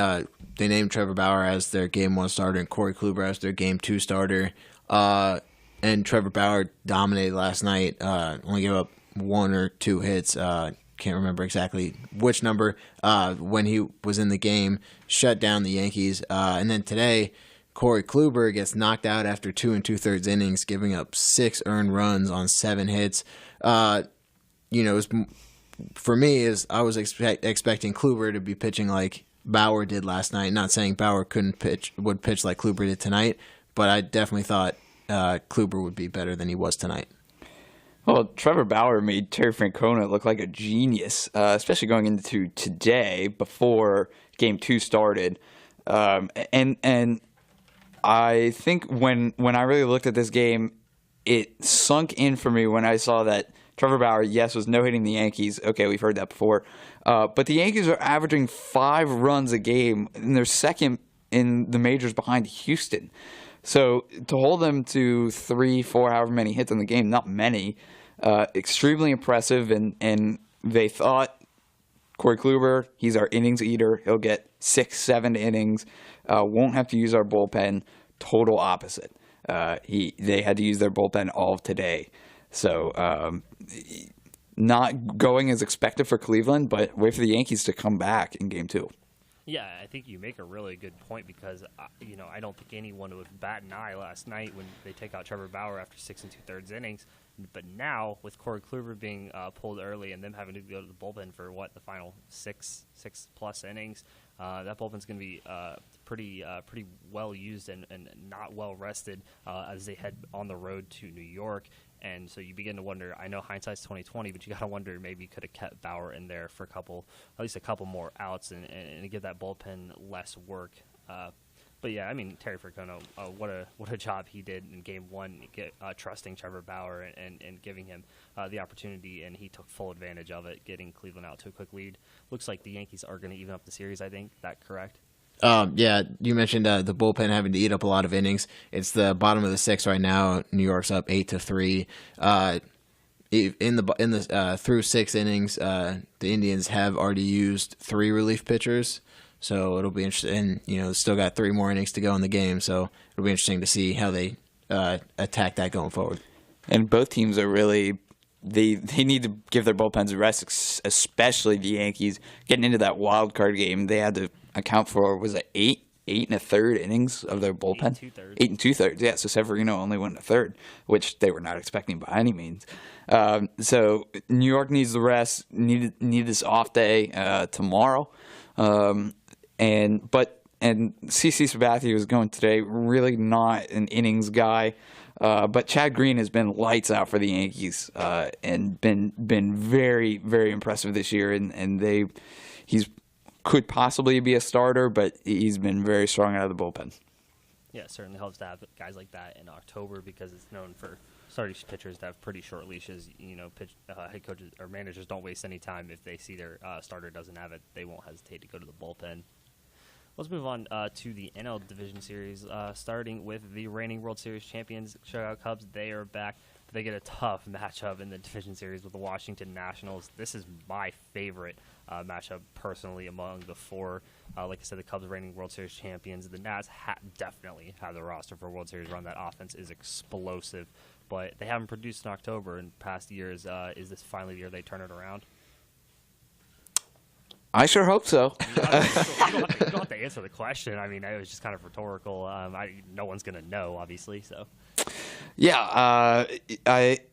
they named Trevor Bauer as their Game 1 starter and Corey Kluber as their Game 2 starter. And Trevor Bauer dominated last night. Only gave up 1 or 2 hits. Can't remember exactly which number. When he was in the game, shut down the Yankees. And then today, Corey Kluber gets knocked out after 2 2/3 innings, giving up 6 earned runs on 7 hits. For me, I was expecting Kluber to be pitching like Bauer did last night. Not saying Bauer would pitch like Kluber did tonight, but I definitely thought Kluber would be better than he was tonight. Well, Trevor Bauer made Terry Francona look like a genius, especially going into today before Game 2 started. And I think when I really looked at this game, it sunk in for me when I saw that Trevor Bauer, yes, was no-hitting the Yankees. Okay, we've heard that before. But the Yankees are averaging 5 runs a game, and they're second in the majors behind Houston. So to hold them to 3, 4, however many hits in the game, not many, extremely impressive. And they thought Corey Kluber, he's our innings eater. He'll get 6, 7 innings. Won't have to use our bullpen. Total opposite. They had to use their bullpen all of today. So not going as expected for Cleveland, but wait for the Yankees to come back in Game 2. Yeah, I think you make a really good point because, I don't think anyone would bat an eye last night when they take out Trevor Bauer after 6 2/3 innings. But now, with Corey Kluber being pulled early and them having to go to the bullpen for, the final 6+ innings, that bullpen's going to be pretty well used and not well rested as they head on the road to New York. And so you begin to wonder, I know hindsight's 20/20, but you got to wonder maybe you could have kept Bauer in there for at least a couple more outs and give that bullpen less work. But yeah, I mean, Terry Francona, what a job he did in Game 1, trusting Trevor Bauer and giving him the opportunity, and he took full advantage of it, getting Cleveland out to a quick lead. Looks like the Yankees are going to even up the series, I think. Is that correct? Yeah, you mentioned the bullpen having to eat up a lot of innings. It's the bottom of the 6th right now. New York's up 8-3. In the through 6 innings, the Indians have already used 3 relief pitchers. So it'll be interesting. And, still got 3 more innings to go in the game. So it'll be interesting to see how they attack that going forward. And both teams are really they need to give their bullpens a rest, especially the Yankees. Getting into that wild card game, they had to account for, was it 8 8 1/3 innings of their bullpen. 8 2/3. Yeah, so Severino only went 1/3, which they were not expecting by any means. So New York needs the rest. Need this off day tomorrow. And CC Sabathia was going today. Really not an innings guy. But Chad Green has been lights out for the Yankees and been very, very impressive this year. And he's could possibly be a starter, but he's been very strong out of the bullpen. Yeah, it certainly helps to have guys like that in October because it's known for starting pitchers to have pretty short leashes. Head coaches or managers don't waste any time. If they see their starter doesn't have it, they won't hesitate to go to the bullpen. Let's move on to the NL Division Series, starting with the reigning World Series champions, Chicago Cubs. They are back. They get a tough matchup in the Division Series with the Washington Nationals. This is my favorite matchup personally among the four. Like I said, the Cubs are reigning World Series champions. The Nats definitely have the roster for a World Series run. That offense is explosive, but they haven't produced in October in past years. Is this finally the year they turn it around? I sure hope so. You don't have to answer the question. I mean, it was just kind of rhetorical. No one's going to know, obviously. So, yeah.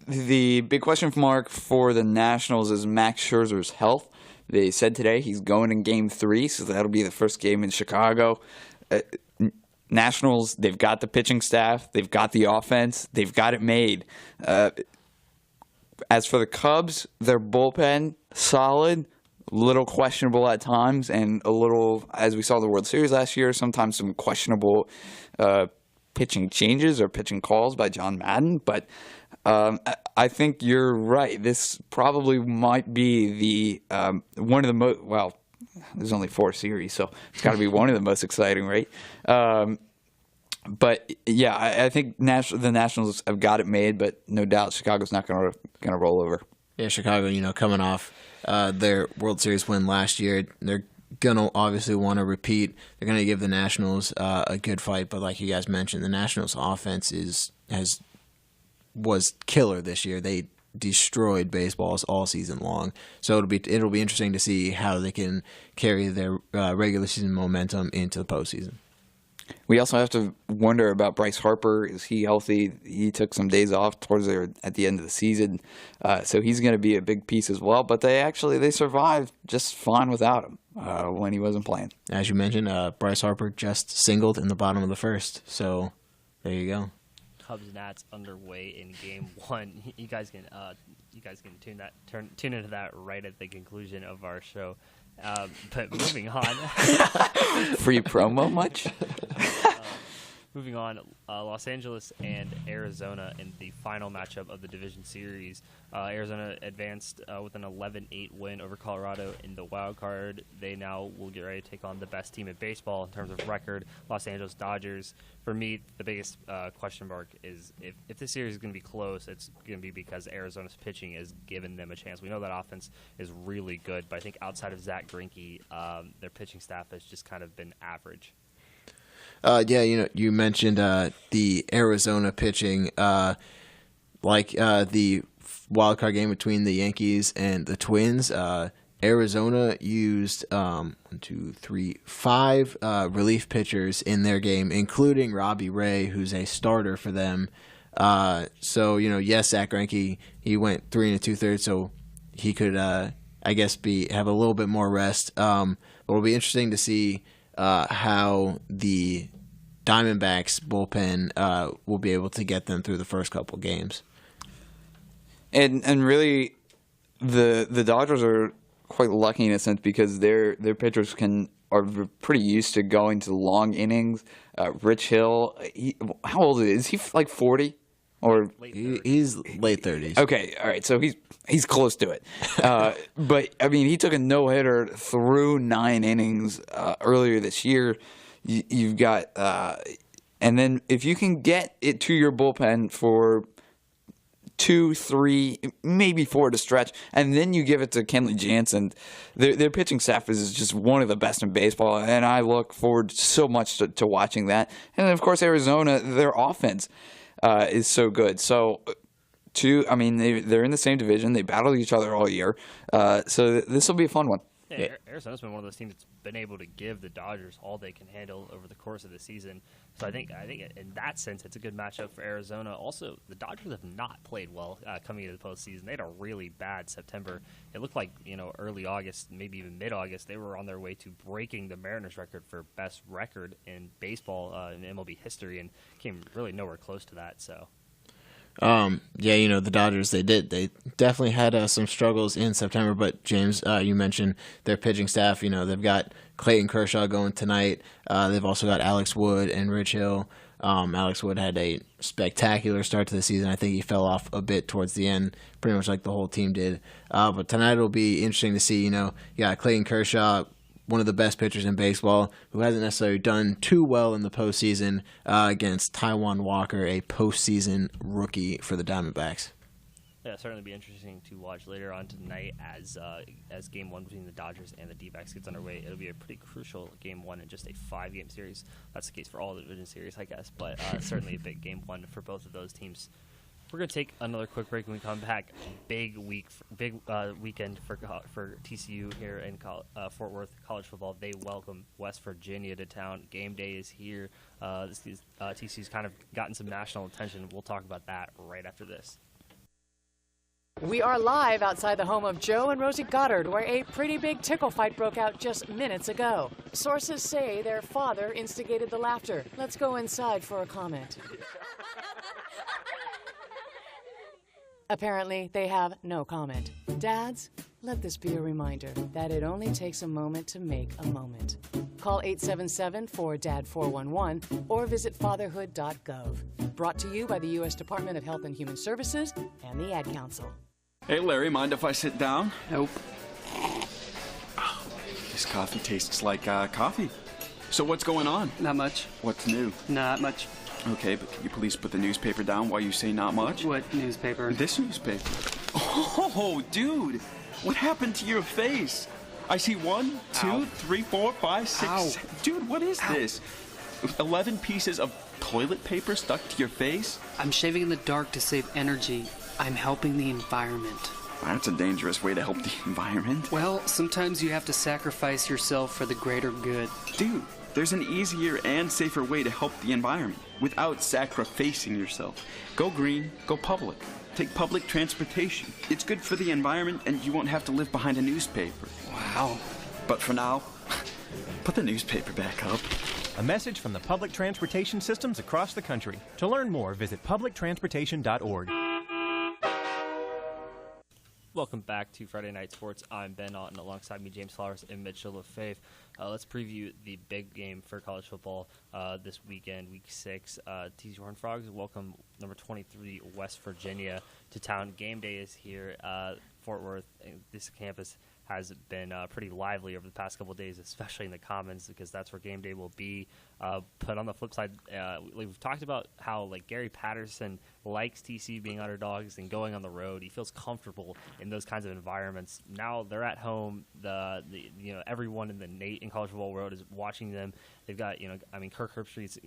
The big question mark for the Nationals is Max Scherzer's health. They said today he's going in Game 3, so that'll be the first game in Chicago. Nationals, they've got the pitching staff, they've got the offense, they've got it made. As for the Cubs, their bullpen solid. Little questionable at times, and a little, as we saw in the World Series last year, sometimes some questionable pitching changes or pitching calls by John Madden. But I think you're right. This probably might be the one of the most, well, there's only 4 series, so it's got to be one of the most exciting, right? But yeah, I think the Nationals have got it made, but no doubt Chicago's not going to roll over. Yeah, Chicago, coming off their World Series win last year, they're going to obviously want to repeat. They're going to give the Nationals a good fight, but like you guys mentioned, the Nationals offense was killer this year. They destroyed baseballs all season long. So it'll be interesting to see how they can carry their regular season momentum into the postseason. We also have to wonder about Bryce Harper. Is he healthy? He took some days off at the end of the season, so he's going to be a big piece as well. But they survived just fine without him when he wasn't playing. As you mentioned, Bryce Harper just singled in the bottom of the first. So there you go. Cubs Nats underway in Game 1. You guys can tune into that right at the conclusion of our show. But moving on. Free promo much? Moving on, Los Angeles and Arizona in the final matchup of the division series. Arizona advanced with an 11-8 win over Colorado in the wild card. They now will get ready to take on the best team in baseball in terms of record, Los Angeles Dodgers. For me, the biggest question mark is if this series is going to be close, it's going to be because Arizona's pitching has given them a chance. We know that offense is really good, but I think outside of Zach Greinke, their pitching staff has just kind of been average. You mentioned the Arizona pitching, the wild card game between the Yankees and the Twins. Arizona used 5 relief pitchers in their game, including Robbie Ray, who's a starter for them. Yes, Zach Greinke, he went 3 2/3, so he could, have a little bit more rest. But it'll be interesting to see how the Diamondbacks bullpen will be able to get them through the first couple games. And really, the Dodgers are quite lucky in a sense because their pitchers are pretty used to going to long innings. Rich Hill, how old is he? Is he like 40? Or he's late 30s. Okay, all right. So he's close to it. But I mean, he took a no-hitter through 9 innings earlier this year. You've got, and then if you can get it to your bullpen for 2, 3, maybe 4 to stretch, and then you give it to Kenley Jansen, their pitching staff is just one of the best in baseball, and I look forward so much to watching that. And then, of course, Arizona, their offense is so good. So, they're in the same division. They battled each other all year. So this will be a fun one. Yeah, Arizona's been one of those teams that's been able to give the Dodgers all they can handle over the course of the season. So I think in that sense, it's a good matchup for Arizona. Also, the Dodgers have not played well coming into the postseason. They had a really bad September. It looked like early August, maybe even mid-August, they were on their way to breaking the Mariners record for best record in baseball in MLB history, and came really nowhere close to that. So. The Dodgers, they definitely had some struggles in September, but James, you mentioned their pitching staff. They've got Clayton Kershaw going tonight. They've also got Alex Wood and Rich Hill. Alex Wood had a spectacular start to the season. I think he fell off a bit towards the end, pretty much like the whole team did. But tonight it'll be interesting to see, you got Clayton Kershaw, one of the best pitchers in baseball, who hasn't necessarily done too well in the postseason, against Taijuan Walker, a postseason rookie for the Diamondbacks. Yeah, certainly be interesting to watch later on tonight as Game 1 between the Dodgers and the D-backs gets underway. It'll be a pretty crucial Game 1 in just a 5-game series. That's the case for all the division series, I guess, but certainly a big Game 1 for both of those teams. We're going to take another quick break when we come back. Big weekend for TCU here in Fort Worth college football. They welcome West Virginia to town. Game day is here. TCU's kind of gotten some national attention. We'll talk about that right after this. We are live outside the home of Joe and Rosie Goddard, where a pretty big tickle fight broke out just minutes ago. Sources say their father instigated the laughter. Let's go inside for a comment. Apparently, they have no comment. Dads, let this be a reminder that it only takes a moment to make a moment. Call 877-4DAD-411 or visit fatherhood.gov. Brought to you by the U.S. Department of Health and Human Services and the Ad Council. Hey, Larry, mind if I sit down? Nope. This coffee tastes like coffee. So what's going on? Not much. What's new? Not much. Okay, but can you please put the newspaper down while you say not much? What newspaper? This newspaper. Oh, dude. What happened to your face? I see 1, 2, 3, 4, 5, 6. Ow. 7. Dude, what is this? 11 pieces of toilet paper stuck to your face? I'm shaving in the dark to save energy. I'm helping the environment. That's a dangerous way to help the environment. Well, sometimes you have to sacrifice yourself for the greater good. Dude, there's an easier and safer way to help the environment without sacrificing yourself. Go green, go public. Take public transportation. It's good for the environment and you won't have to live behind a newspaper. Wow. But for now, put the newspaper back up. A message from the public transportation systems across the country. To learn more, visit publictransportation.org. Welcome back to Friday Night Sports. I'm Ben Otten, alongside me, James Flowers and Mitchell LaFave. Let's preview the big game for college football this weekend, Week 6. TCU Horned Frogs welcome number 23 West Virginia to town. Game day is here. Fort Worth, this campus has been pretty lively over the past couple of days, especially in the Commons, because that's where game day will be. But on the flip side, we've talked about how Gary Patterson likes TCU being underdogs and going on the road. He feels comfortable in those kinds of environments. Now they're at home. Everyone in college football world is watching them. They've got Kirk Herbstreit's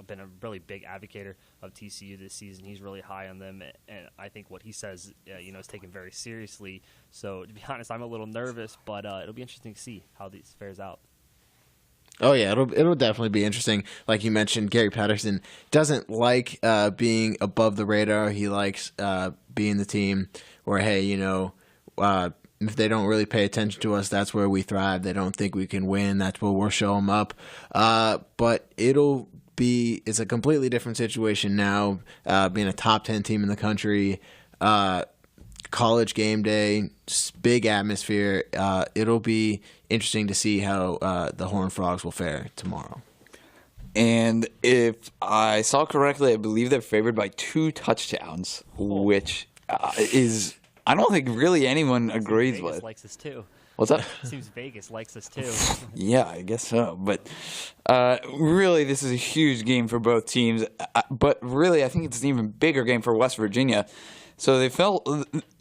been a really big advocate of TCU this season. He's really high on them, and I think what he says is taken very seriously. So to be honest, I'm a little nervous, but it'll be interesting to see how this fares out. Oh yeah, it'll definitely be interesting. Like you mentioned, Gary Patterson doesn't like being above the radar. He likes being the team where, hey, if they don't really pay attention to us, that's where we thrive. They don't think we can win. That's where we'll show them up. But it's a completely different situation now, being a top 10 team in the country. College game day, big atmosphere. It'll be interesting to see how the Horned Frogs will fare tomorrow. And if I saw correctly, I believe they're favored by 2 touchdowns, which is, I don't think really anyone agrees Vegas with. Vegas likes this too. What's that? Seems Vegas likes this too. Yeah, I guess so. But really, this is a huge game for both teams. But really, I think it's an even bigger game for West Virginia. So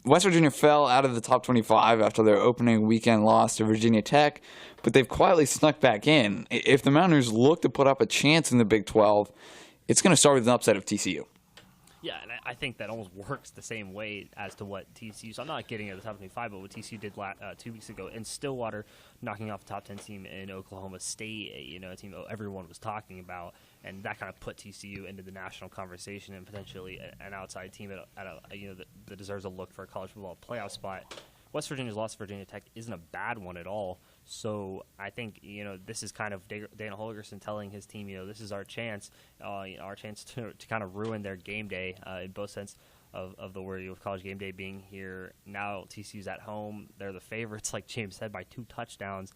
West Virginia fell out of the top 25 after their opening weekend loss to Virginia Tech, but they've quietly snuck back in. If the Mountaineers look to put up a chance in the Big 12, it's going to start with an upset of TCU. Yeah, and I think that almost works the same way as to what TCU. So I'm not getting at the top 25, but what TCU did 2 weeks ago in Stillwater, knocking off the top 10 team in Oklahoma State, a team everyone was talking about, and that kind of put TCU into the national conversation and potentially an outside team that deserves a look for a college football playoff spot. West Virginia's loss to Virginia Tech isn't a bad one at all. So I think this is kind of Dana Holgerson telling his team, this is our chance, to kind of ruin their game day in both sense of the word, with College game day being here. Now TCU's at home; they're the favorites, like James said, by 2 touchdowns.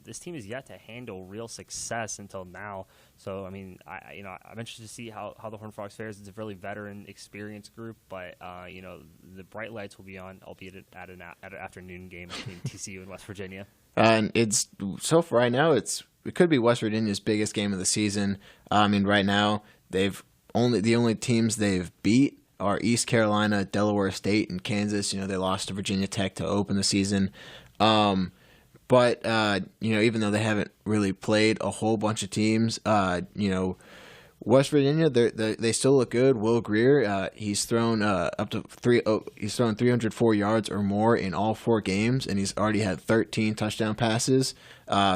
This team is yet to handle real success until now. So I'm interested to see how the Horned Frogs fares. It's a really veteran, experienced group, but the bright lights will be on, albeit at an afternoon game between TCU and West Virginia. And it's so far right now, it could be West Virginia's biggest game of the season. Right now the only teams they've beat are East Carolina, Delaware State, and Kansas. They lost to Virginia Tech to open the season. But even though they haven't really played a whole bunch of teams, West Virginia, they still look good. Will Greer, he's thrown he's thrown 304 yards or more in all 4 games, and he's already had 13 touchdown passes.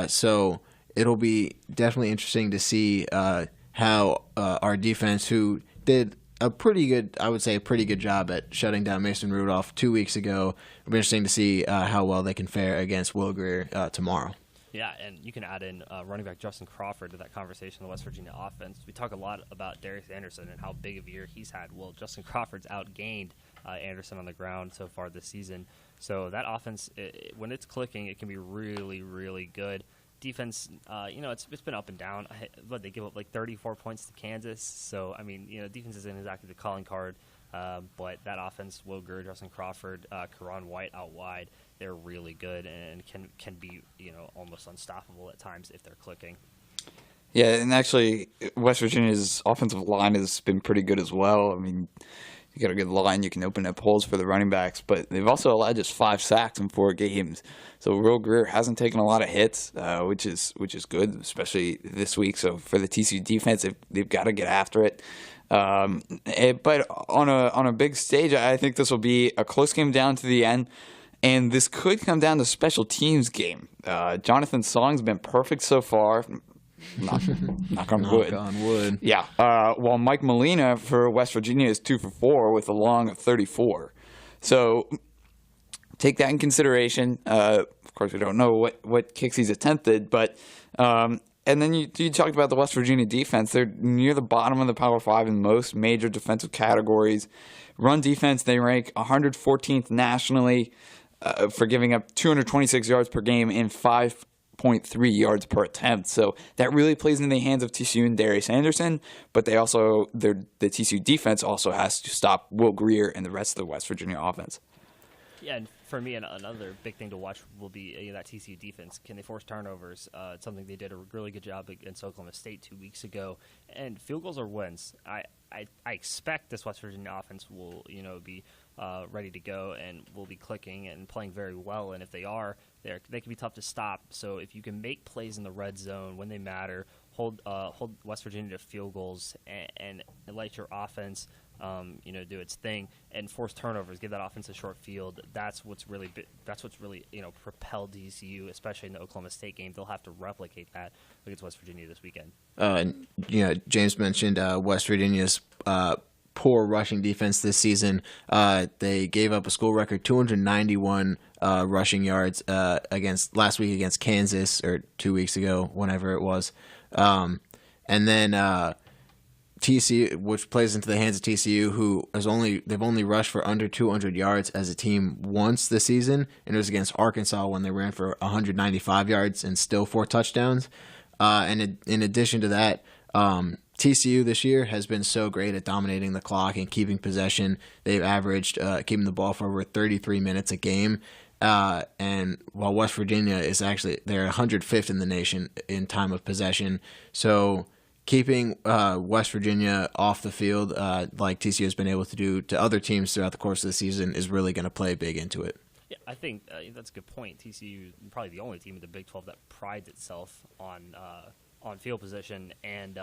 So it'll be definitely interesting to see how our defense, who did a pretty good job at shutting down Mason Rudolph 2 weeks ago. It'll be interesting to see how well they can fare against Will Greer tomorrow. Yeah, and you can add in running back Justin Crawford to that conversation, the West Virginia offense. We talk a lot about Darius Anderson and how big of a year he's had. Well, Justin Crawford's outgained Anderson on the ground so far this season. So that offense, when it's clicking, it can be really, really good. Defense, it's been up and down. But they give up like 34 points to Kansas. So, defense isn't exactly the calling card. But that offense, Will Greer, Justin Crawford, Karan White out wide, they're really good and can be almost unstoppable at times if they're clicking. Yeah, and actually, West Virginia's offensive line has been pretty good as well. You got a good line, you can open up holes for the running backs, but they've also allowed just 5 sacks in 4 games. So Will Greer hasn't taken a lot of hits, which is good, especially this week. So for the TCU defense, they've got to get after it. But on a big stage, I think this will be a close game down to the end, and this could come down to special teams game. Jonathan Song's been perfect so far. Knock on wood. Knock on wood. Yeah. While Mike Molina for West Virginia is 2 for 4 with a long of 34. So take that in consideration. Of course, we don't know what kicks he's attempted, but and then you talked about the West Virginia defense. They're near the bottom of the Power 5 in most major defensive categories. Run defense, they rank 114th nationally for giving up 226 yards per game and 5.3 yards per attempt. So that really plays in the hands of TCU and Darius Anderson, but the TCU defense also has to stop Will Greer and the rest of the West Virginia offense. Yeah, and for me, another big thing to watch will be that TCU defense. Can they force turnovers? It's something they did a really good job against Oklahoma State 2 weeks ago. And field goals or wins. I expect this West Virginia offense will be ready to go and will be clicking and playing very well. And if they are, they can be tough to stop. So if you can make plays in the red zone when they matter, hold West Virginia to field goals and let your offense do its thing and force turnovers, give that offense a short field. That's what's really propelled TCU, especially in the Oklahoma State game. They'll have to replicate that against West Virginia this weekend. James mentioned West Virginia's poor rushing defense this season. They gave up a school record 291 rushing yards last week against Kansas, or 2 weeks ago, whenever it was. And then TCU, which plays into the hands of TCU, they've only rushed for under 200 yards as a team once this season, and it was against Arkansas when they ran for 195 yards and still 4 touchdowns. And in addition to that, TCU this year has been so great at dominating the clock and keeping possession. They've averaged keeping the ball for over 33 minutes a game. And while West Virginia is they're 105th in the nation in time of possession. So keeping West Virginia off the field, like TCU has been able to do to other teams throughout the course of the season, is really going to play big into it. Yeah, I think that's a good point. TCU is probably the only team in the Big 12 that prides itself on on field position and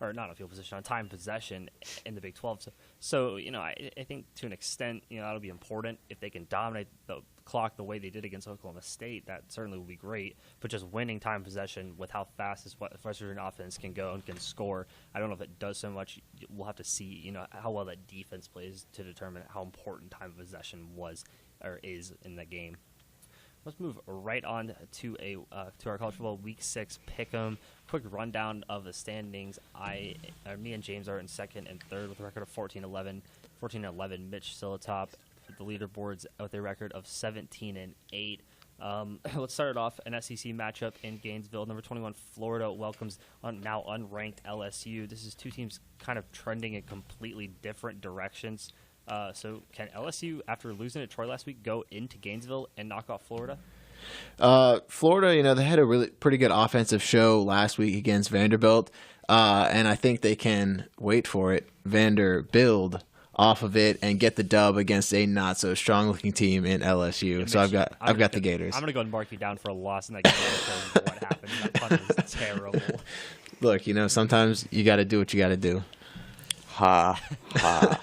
or not on field position, on time possession in the Big 12. So I think to an extent, that'll be important. If they can dominate the clock the way they did against Oklahoma State, that certainly will be great. But just winning time possession with how fast this West Virginia offense can go and can score, I don't know if it does so much. We'll have to see, how well that defense plays to determine how important time possession was or is in the game. Let's move right on to our college football Week 6 pick'em. Quick rundown of the standings. Me and James are in second and third with a record of 14-11. 14-11. Mitch still atop the leaderboards with a record of 17-8. Let's start it off. An SEC matchup in Gainesville. Number 21, Florida welcomes now unranked LSU. This is two teams kind of trending in completely different directions. So can LSU, after losing to Troy last week, go into Gainesville and knock off Florida? Florida, they had a really pretty good offensive show last week against Vanderbilt, and I think they can wait for it. Vanderbilt off of it and get the dub against a not so strong looking team in LSU. So I've got the Gators. I'm gonna go and mark you down for a loss in that game because what happened. That pun was terrible. Look, sometimes you got to do what you got to do. Ha ha.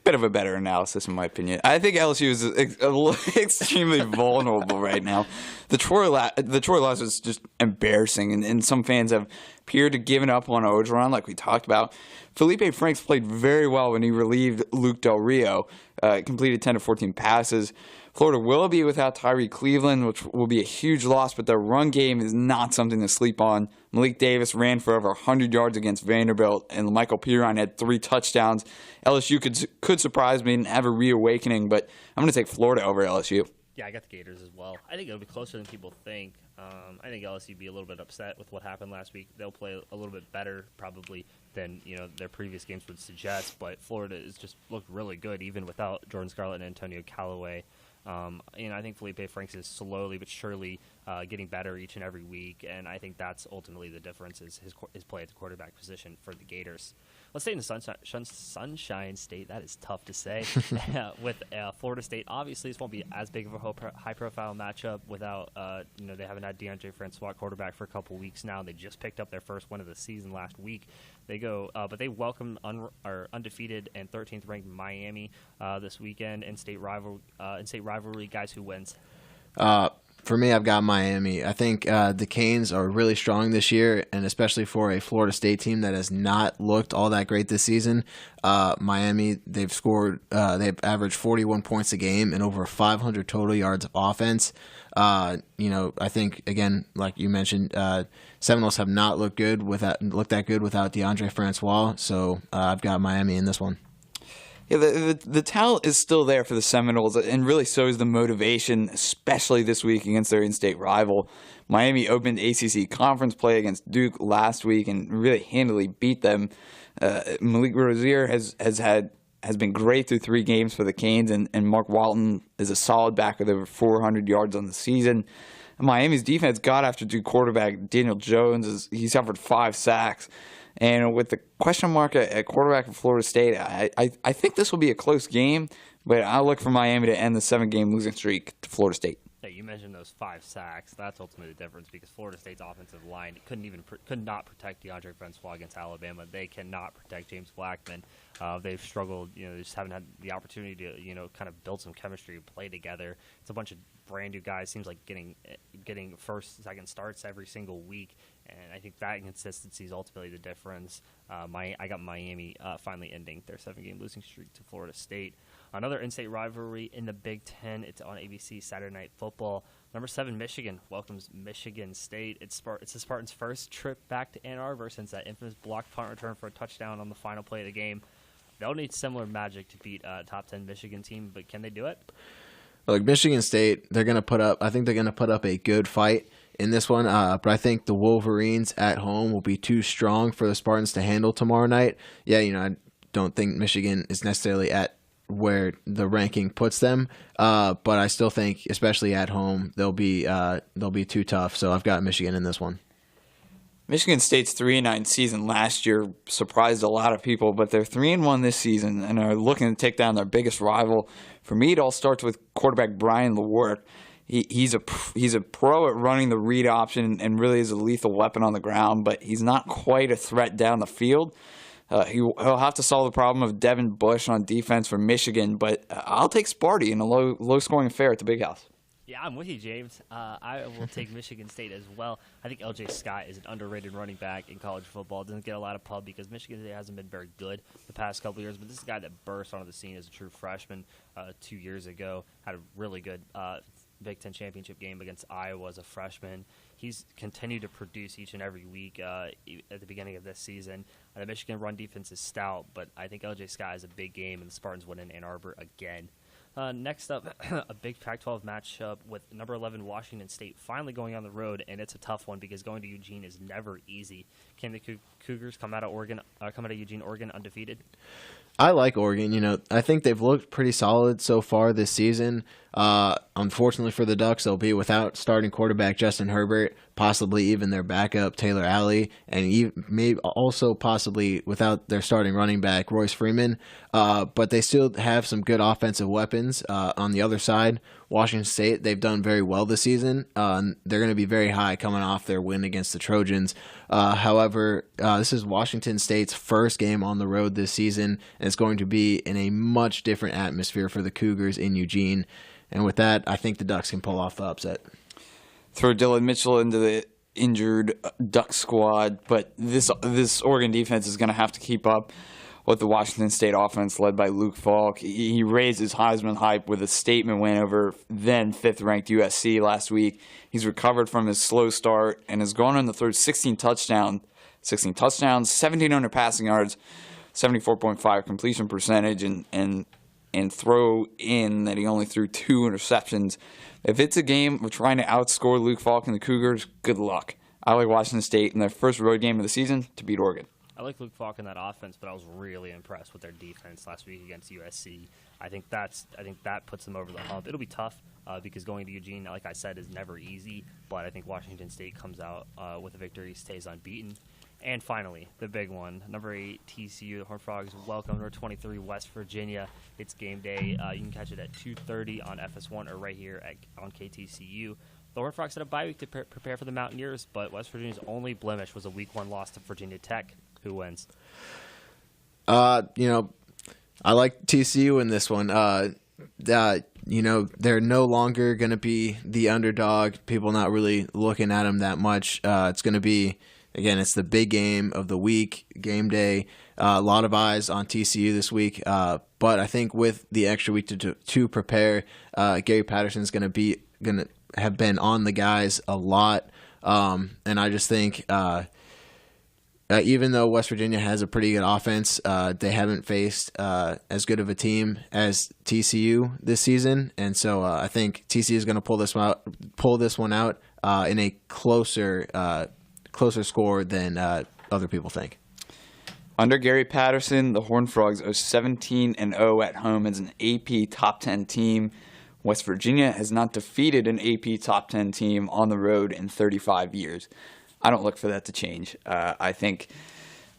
Bit of a better analysis, in my opinion. I think LSU is extremely vulnerable right now. The Troy loss was just embarrassing, and some fans have appeared to given up on Orgeron, like we talked about. Felipe Franks played very well when he relieved Luke Del Rio, completed 10 to 14 passes. Florida will be without Tyree Cleveland, which will be a huge loss, but their run game is not something to sleep on. Malik Davis ran for over 100 yards against Vanderbilt, and Michael Piron had 3 touchdowns. LSU could surprise me and have a reawakening, but I'm going to take Florida over LSU. Yeah, I got the Gators as well. I think it'll be closer than people think. I think LSU will be a little bit upset with what happened last week. They'll play a little bit better probably than their previous games would suggest, but Florida has just looked really good even without Jordan Scarlett and Antonio Callaway. I think Felipe Franks is slowly but surely getting better each and every week, and I think that's ultimately the difference is his play at the quarterback position for the Gators. Let's stay in the Sunshine State. That is tough to say. With Florida State, obviously this won't be as big of a high-profile matchup without, they haven't had DeAndre Francois quarterback for a couple weeks now. They just picked up their first win of the season last week. They go, but they welcome undefeated and 13th ranked Miami this weekend in state rivalry. Guys, who wins? For me, I've got Miami. I think the Canes are really strong this year, and especially for a Florida State team that has not looked all that great this season. Miami, they've averaged 41 points a game and over 500 total yards of offense. I think, again, like you mentioned, Seminoles have not looked that good without DeAndre Francois, so I've got Miami in this one. Yeah, the talent is still there for the Seminoles, and really so is the motivation, especially this week against their in-state rival. Miami opened ACC conference play against Duke last week and really handily beat them. Malik Rozier has been great through 3 games for the Canes, and Mark Walton is a solid back with over 400 yards on the season. Miami's defense got after Duke quarterback Daniel Jones. He suffered 5 sacks. And with the question mark at quarterback for Florida State, I think this will be a close game, but I'll look for Miami to end the 7-game losing streak to Florida State. Yeah, you mentioned those 5 sacks. That's ultimately the difference because Florida State's offensive line could not protect DeAndre Francois against Alabama. They cannot protect James Blackman. They've struggled. They just haven't had the opportunity to kind of build some chemistry, play together. It's a bunch of brand new guys. Seems like getting first, second starts every single week. And I think that inconsistency is ultimately the difference. I got Miami finally ending their 7-game losing streak to Florida State. Another in-state rivalry in the Big Ten. It's on ABC Saturday Night Football. Number 7, Michigan welcomes Michigan State. It's the Spartans' first trip back to Ann Arbor since that infamous block punt return for a touchdown on the final play of the game. They'll need similar magic to beat a top 10 Michigan team, but can they do it? Look, Michigan State, I think they're going to put up a good fight in this one, but I think the Wolverines at home will be too strong for the Spartans to handle tomorrow night. Yeah, I don't think Michigan is necessarily at where the ranking puts them, but I still think, especially at home, they'll be too tough. So I've got Michigan in this one. Michigan State's 3-9 season last year surprised a lot of people, but they're 3-1 this season and are looking to take down their biggest rival. For me, it all starts with quarterback Brian Lewart. He's a pro at running the read option and really is a lethal weapon on the ground, but he's not quite a threat down the field. He'll have to solve the problem of Devin Bush on defense for Michigan, but I'll take Sparty in a low-scoring affair at the Big House. Yeah, I'm with you, James. I will take Michigan State as well. I think L.J. Scott is an underrated running back in college football. Doesn't get a lot of pub because Michigan State hasn't been very good the past couple of years, but this is a guy that burst onto the scene as a true freshman 2 years ago, had a really good Big Ten championship game against Iowa as a freshman. He's continued to produce each and every week at the beginning of this season. The Michigan run defense is stout, but I think L.J. Scott has a big game, and the Spartans win in Ann Arbor again. Next up, a big Pac-12 matchup with number 11 Washington State finally going on the road, and it's a tough one because going to Eugene is never easy. Can the Cougars come out of Eugene, Oregon, undefeated? I like Oregon. I think they've looked pretty solid so far this season. Unfortunately for the Ducks, they'll be without starting quarterback Justin Herbert, possibly even their backup Taylor Alley, and maybe also possibly without their starting running back Royce Freeman. But they still have some good offensive weapons. On the other side, Washington State, they've done very well this season. They're going to be very high coming off their win against the Trojans. However, this is Washington State's first game on the road this season, and it's going to be in a much different atmosphere for the Cougars in Eugene. And with that, I think the Ducks can pull off the upset. Throw Dylan Mitchell into the injured Duck squad, but this Oregon defense is going to have to keep up with the Washington State offense led by Luke Falk. He raised his Heisman hype with a statement win over then 5th-ranked USC last week. He's recovered from his slow start and has gone on to throw 16 touchdowns, 1,700 passing yards, 74.5 completion percentage, and throw in that he only threw 2 interceptions. If it's a game of trying to outscore Luke Falk and the Cougars, good luck. I like Washington State in their first road game of the season to beat Oregon. I like Luke Falk in that offense, but I was really impressed with their defense last week against USC. I think that puts them over the hump. It'll be tough because going to Eugene, like I said, is never easy, but I think Washington State comes out with a victory, stays unbeaten. And finally, the big one, number 8 TCU, the Horned Frogs welcome number 23 West Virginia. It's game day. You can catch it at 2:30 on FS1 or right here on KTCU. The Horned Frogs had a bye week to prepare for the Mountaineers, but West Virginia's only blemish was a Week 1 loss to Virginia Tech. Who wins? I like TCU in this one. They're no longer going to be the underdog. People not really looking at them that much. It's going to be, again, it's the big game of the week, game day. A lot of eyes on TCU this week. But I think with the extra week to prepare, Gary Patterson's going to have been on the guys a lot. And I just think even though West Virginia has a pretty good offense, they haven't faced as good of a team as TCU this season, and so I think TCU is going to pull this one out in a closer score than other people think. Under Gary Patterson, the Horned Frogs are 17-0 at home as an AP Top 10 team. West Virginia has not defeated an AP Top 10 team on the road in 35 years. I don't look for that to change. I think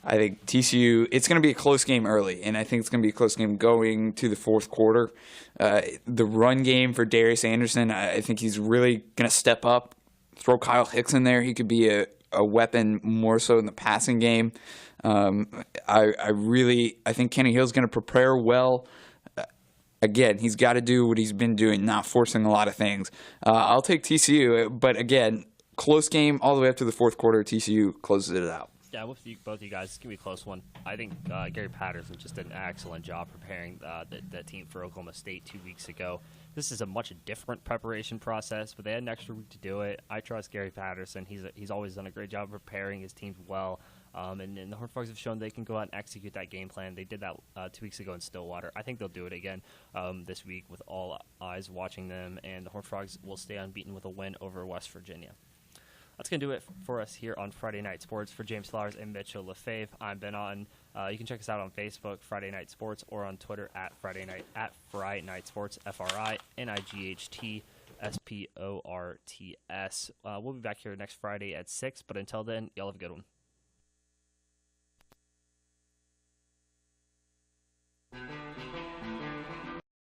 TCU, it's going to be a close game early, and I think it's going to be a close game going to the fourth quarter. The run game for Darius Anderson, I think he's really going to step up. Throw Kyle Hicks in there. He could be a weapon more so in the passing game. I think Kenny Hill's going to prepare well. Again, he's got to do what he's been doing, not forcing a lot of things. I'll take TCU, but again, close game all the way up to the fourth quarter. TCU closes it out. Yeah, with both you guys, it's going to be a close one. I think Gary Patterson just did an excellent job preparing that team for Oklahoma State 2 weeks ago. This is a much different preparation process, but they had an extra week to do it. I trust Gary Patterson. He's always done a great job preparing his teams well. And the Horned Frogs have shown they can go out and execute that game plan. They did that 2 weeks ago in Stillwater. I think they'll do it again this week with all eyes watching them, and the Horned Frogs will stay unbeaten with a win over West Virginia. That's going to do it for us here on Friday Night Sports. For James Flowers and Mitchell Lefebvre, I'm Ben Otten. You can check us out on Facebook, Friday Night Sports, or on Twitter at Friday Night Sports, FRINIGHT SPORTS. We'll be back here next Friday at 6, but until then, y'all have a good one.